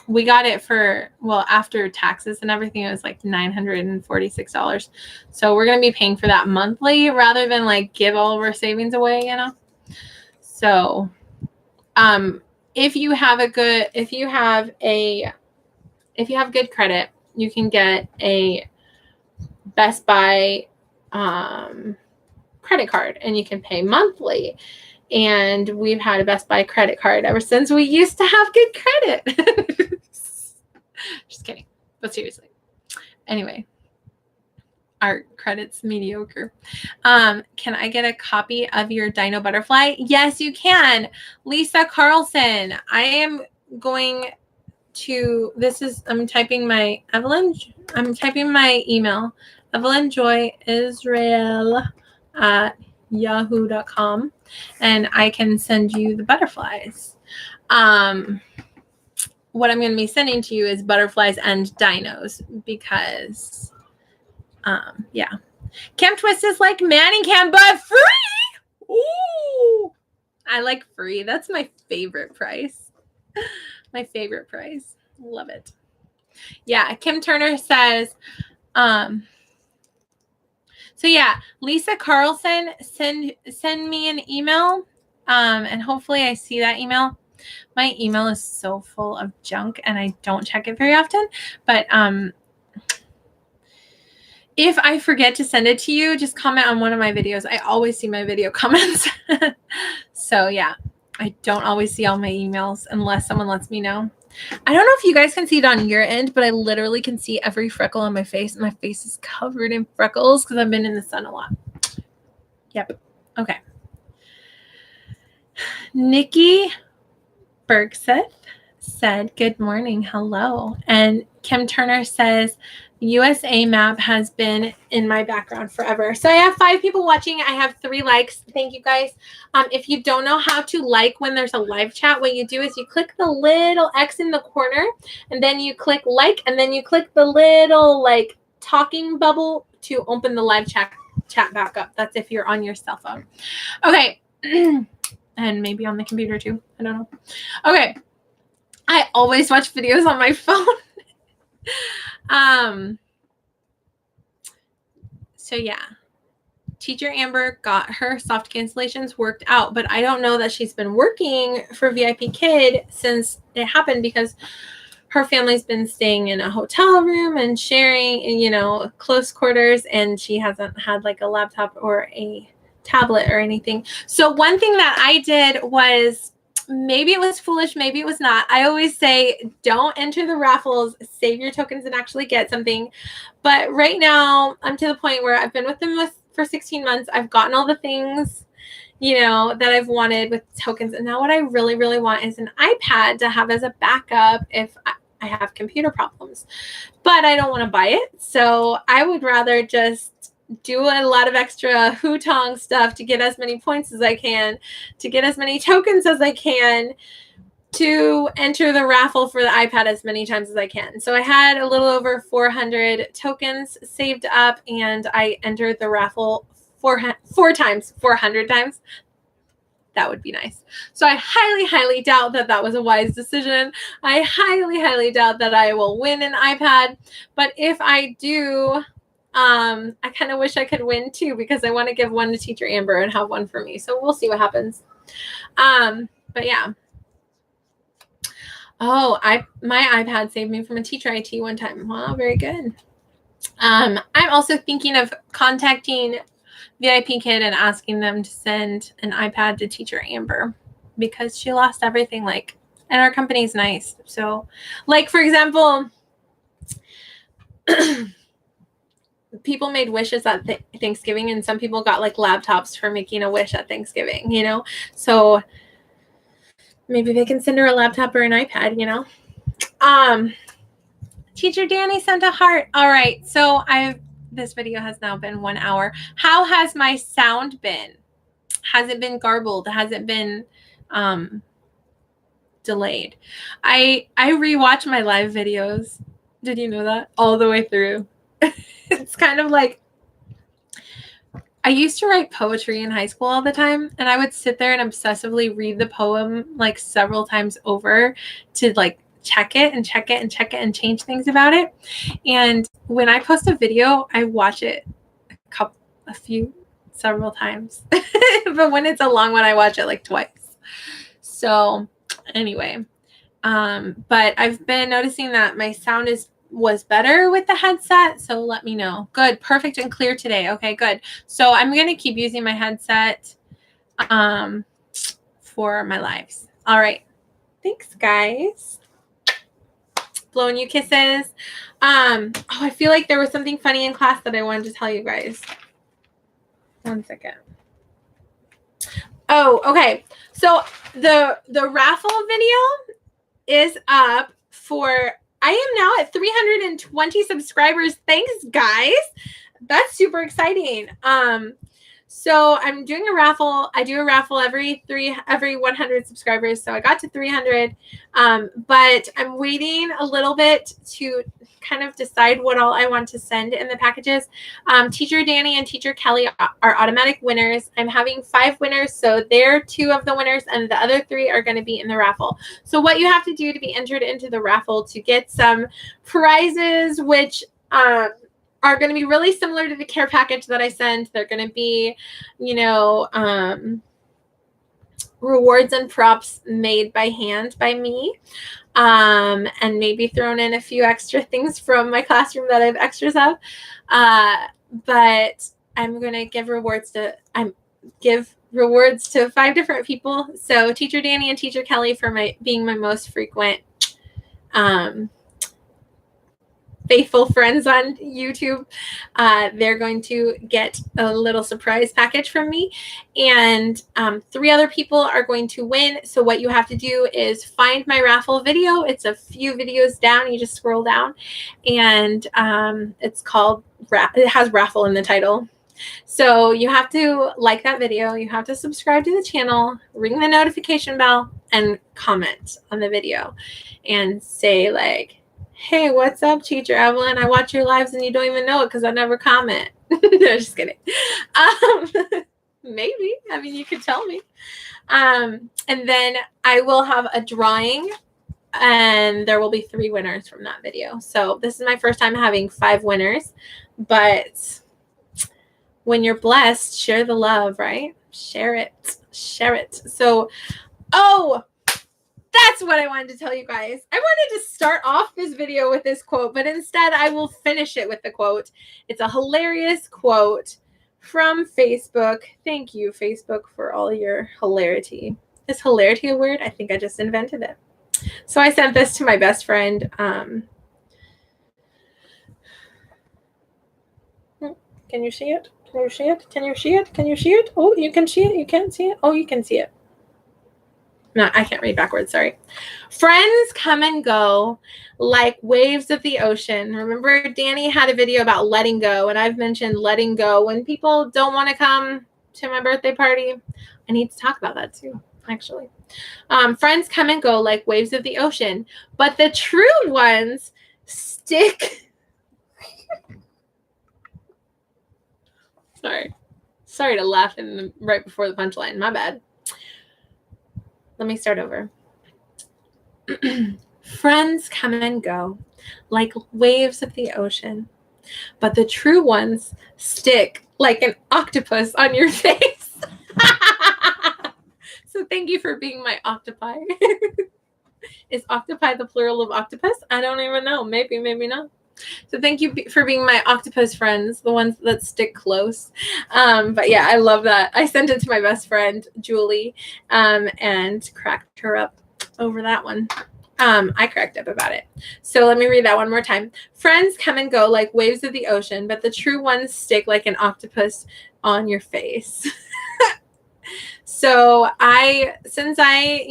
A: We got it for, well, after taxes and everything, it was like $946. So we're going to be paying for that monthly rather than like give all of our savings away, you know? So, if you have good credit, you can get a Best Buy, credit card and you can pay monthly. And we've had a Best Buy credit card ever since we used to have good credit. Just kidding. But seriously. Anyway, our credit's mediocre. Can I get a copy of your Dino Butterfly? Yes, you can. Lisa Carlson. I am going to, I'm typing my email. Evelyn Joy Israel at yahoo.com, and I can send you the butterflies. What I'm going to be sending to you is butterflies and dinos because, yeah. Cam Twist is like Manny Cam, but free! Ooh! I like free. That's my favorite price. My favorite price. Love it. Yeah, Kim Turner says, so yeah, Lisa Carlson, send me an email, and hopefully I see that email. My email is so full of junk and I don't check it very often, but if I forget to send it to you, just comment on one of my videos. I always see my video comments. So yeah, I don't always see all my emails unless someone lets me know. I don't know if you guys can see it on your end, but I literally can see every freckle on my face. My face is covered in freckles because I've been in the sun a lot. Yep. Okay. Nikki Bergseth said, good morning. Hello. And Kim Turner says, USA map has been in my background forever. So I have 5 people watching. I have 3 likes. Thank you guys. If you don't know how to like when there's a live chat, what you do is you click the little X in the corner and then you click like, and then you click the little like talking bubble to open the live chat back up. That's if you're on your cell phone. Okay. And maybe on the computer too. I don't know. Okay. I always watch videos on my phone. So yeah, teacher Amber got her soft cancellations worked out, but I don't know that she's been working for VIP Kid since it happened because her family's been staying in a hotel room and sharing, you know, close quarters, and she hasn't had like a laptop or a tablet or anything. So one thing that I did was, maybe it was foolish, maybe it was not. I always say, don't enter the raffles, save your tokens and actually get something. But right now, I'm to the point where I've been with them for 16 months. I've gotten all the things, you know, that I've wanted with tokens. And now what I really, really want is an iPad to have as a backup if I have computer problems. But I don't want to buy it. So I would rather just do a lot of extra hutong stuff to get as many points as I can, to get as many tokens as I can, to enter the raffle for the iPad as many times as I can. So I had a little over 400 tokens saved up, and I entered the raffle 400 times. That would be nice. So I highly doubt that that was a wise decision. I highly doubt that I will win an iPad. But if I do, I kind of wish I could win too, because I want to give one to Teacher Amber and have one for me. So we'll see what happens. But yeah. Oh, my iPad saved me from a teacher IT one time. Wow, very good. I'm also thinking of contacting VIP Kid and asking them to send an iPad to Teacher Amber, because she lost everything, like, and our company's nice. So, like, for example, people made wishes at Thanksgiving, and some people got like laptops for making a wish at Thanksgiving, you know? So maybe they can send her a laptop or an iPad, you know? Teacher Danny sent a heart. All right. So this video has now been 1 hour. How has my sound been? Has it been garbled? Has it been delayed? I rewatch my live videos. Did you know that? All the way through. It's kind of like, I used to write poetry in high school all the time, and I would sit there and obsessively read the poem like several times over to like check it and change things about it. And when I post a video, I watch it several times. But when it's a long one, I watch it like twice. So anyway, but I've been noticing that my sound was better with the headset, so let me know. Good, perfect and clear today. Okay, good. So I'm going to keep using my headset for my lives. All right. Thanks, guys. Blowing you kisses. I feel like there was something funny in class that I wanted to tell you guys. 1 second. Oh, okay. So the raffle video is up for, I am now at 320 subscribers. Thanks, guys. That's super exciting. So I'm doing a raffle. I do a raffle every 100 subscribers. So I got to 300, but I'm waiting a little bit to kind of decide what all I want to send in the packages. Teacher Danny and Teacher Kelly are automatic winners. I'm having 5 winners, so they're 2 of the winners, and the other 3 are going to be in the raffle. So what you have to do to be entered into the raffle to get some prizes, which are going to be really similar to the care package that I sent. They're going to be, rewards and props made by hand by me, and maybe thrown in a few extra things from my classroom that I have extras of. But I'm going to give rewards to 5 different people. So Teacher Danny and Teacher Kelly for being my most frequent faithful friends on YouTube. They're going to get a little surprise package from me, and 3 other people are going to win. So what you have to do is find my raffle video. It's a few videos down. You just scroll down, and it's called, it has raffle in the title. So you have to like that video, you have to subscribe to the channel, ring the notification bell, and comment on the video and say like, hey, what's up, Teacher Evelyn? I watch your lives and you don't even know it because I never comment. No, just kidding. Maybe. I mean, you could tell me. And then I will have a drawing, and there will be 3 winners from that video. So this is my first time having 5 winners, but when you're blessed, share the love, right? Share it. Share it. So, that's what I wanted to tell you guys. I wanted to start off this video with this quote, but instead I will finish it with the quote. It's a hilarious quote from Facebook. Thank you, Facebook, for all your hilarity. Is hilarity a word? I think I just invented it. So I sent this to my best friend. Can you see it? Can you see it? Can you see it? Can you see it? Oh, you can see it? You can't see it? Oh, you can see it. No, I can't read backwards. Sorry. Friends come and go like waves of the ocean. Remember, Danny had a video about letting go, and I've mentioned letting go when people don't want to come to my birthday party. I need to talk about that too, actually. Friends come and go like waves of the ocean, but the true ones stick. Sorry to laugh right before the punchline. My bad. Let me start over. Friends come and go like waves of the ocean, but the true ones stick like an octopus on your face. So thank you for being my octopi. Is octopi the plural of octopus? I don't even know. Maybe not. So thank you for being my octopus friends, the ones that stick close. But yeah, I love that. I sent it to my best friend, Julie, and cracked her up over that one. I cracked up about it. So let me read that one more time. Friends come and go like waves of the ocean, but the true ones stick like an octopus on your face. So since I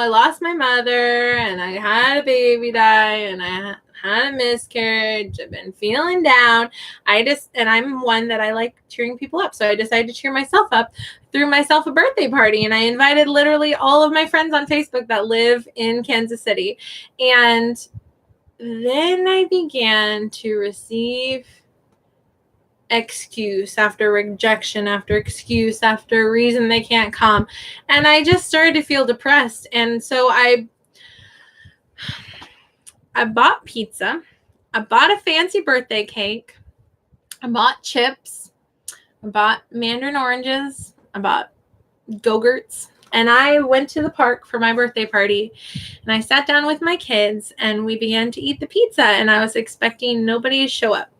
A: lost my mother and I had a baby die and I had a miscarriage, I've been feeling down. And I'm one that I like cheering people up. So I decided to cheer myself up, threw myself a birthday party, and I invited literally all of my friends on Facebook that live in Kansas City. And then I began to receive excuse after rejection after excuse after reason they can't come, and I just started to feel depressed. And so I bought pizza, I bought a fancy birthday cake, I bought chips, I bought mandarin oranges, I bought Go-Gurts, and I went to the park for my birthday party, and I sat down with my kids and we began to eat the pizza, and I was expecting nobody to show up.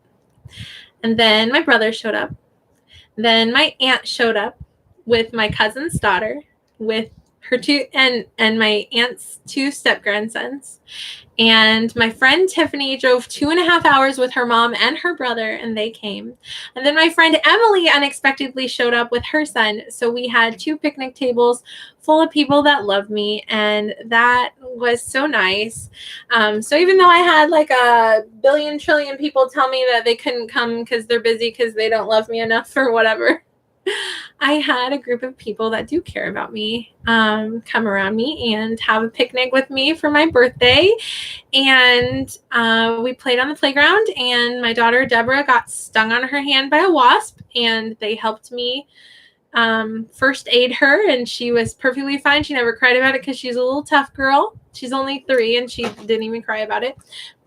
A: And then my brother showed up. Then my aunt showed up with my cousin's daughter, with her two and my aunt's two step-grandsons. And my friend Tiffany drove 2.5 hours with her mom and her brother, and they came. And then my friend Emily unexpectedly showed up with her son. So we had 2 picnic tables full of people that love me, and that was so nice. So even though I had like a billion trillion people tell me that they couldn't come because they're busy because they don't love me enough or whatever, I had a group of people that do care about me come around me and have a picnic with me for my birthday. And we played on the playground, and my daughter Deborah got stung on her hand by a wasp, and they helped me first aid her, and she was perfectly fine. She never cried about it because she's a little tough girl. She's only 3 and she didn't even cry about it.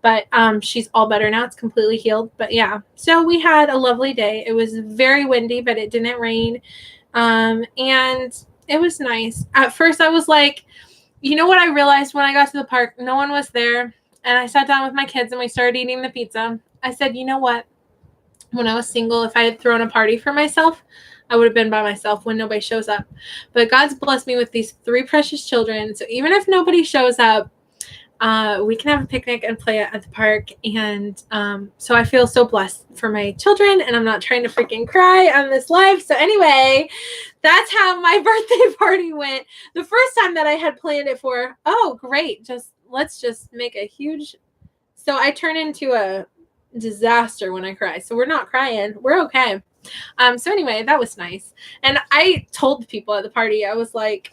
A: But she's all better now. It's completely healed. But yeah, so we had a lovely day. It was very windy, but it didn't rain. And it was nice. At first I was like, you know what I realized when I got to the park? No one was there. And I sat down with my kids and we started eating the pizza. I said, you know what? When I was single, if I had thrown a party for myself, I would have been by myself when nobody shows up. But God's blessed me with these 3 precious children. So even if nobody shows up, we can have a picnic and play at the park. And so I feel so blessed for my children, and I'm not trying to freaking cry on this live. So anyway, that's how my birthday party went. The first time that I had planned it for, oh, great. Let's just make a huge. So I turn into a disaster when I cry. So we're not crying. We're okay. So anyway, that was nice. And I told the people at the party, I was like,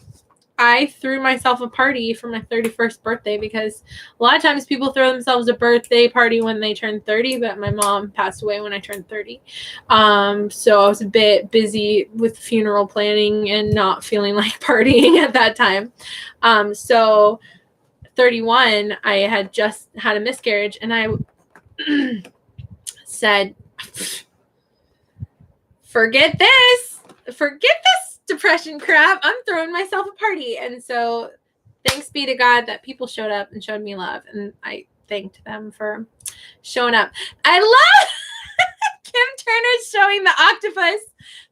A: I threw myself a party for my 31st birthday, because a lot of times people throw themselves a birthday party when they turn 30, but my mom passed away when I turned 30. So I was a bit busy with funeral planning and not feeling like partying at that time. So 31, I had just had a miscarriage, and I said, forget this depression crap. I'm throwing myself a party. And so thanks be to God that people showed up and showed me love. And I thanked them for showing up. I love Kim Turner's showing the octopus.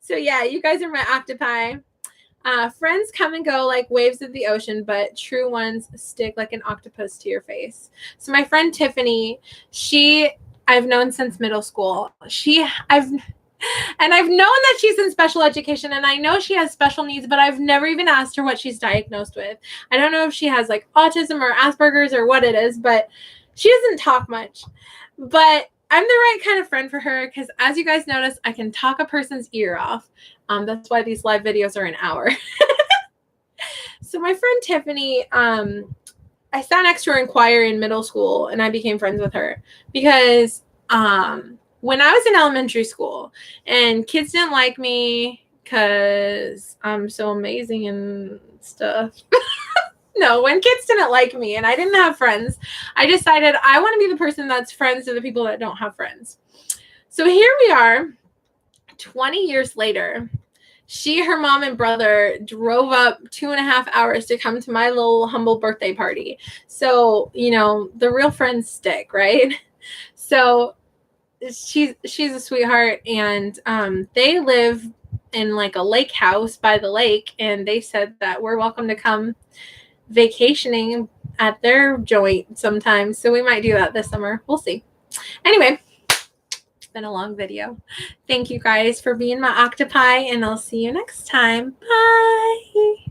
A: So yeah, you guys are my octopi. Friends come and go like waves of the ocean, but true ones stick like an octopus to your face. So my friend Tiffany, I've known since middle school. And I've known that she's in special education, and I know she has special needs, but I've never even asked her what she's diagnosed with. I don't know if she has like autism or Asperger's or what it is, but she doesn't talk much. But I'm the right kind of friend for her because, as you guys notice, I can talk a person's ear off. That's why these live videos are an hour. So my friend Tiffany, I sat next to her in choir in middle school, and I became friends with her because when I was in elementary school and kids didn't like me because I'm so amazing and stuff. No, when kids didn't like me and I didn't have friends, I decided I want to be the person that's friends to the people that don't have friends. So here we are, 20 years later. She, her mom, and brother drove up 2.5 hours to come to my little humble birthday party. So, you know, the real friends stick, right? So she's a sweetheart, and they live in like a lake house by the lake, and they said that we're welcome to come vacationing at their joint sometimes. So we might do that this summer. We'll see. Anyway, it's been a long video. Thank you guys for being my octopi, and I'll see you next time. Bye.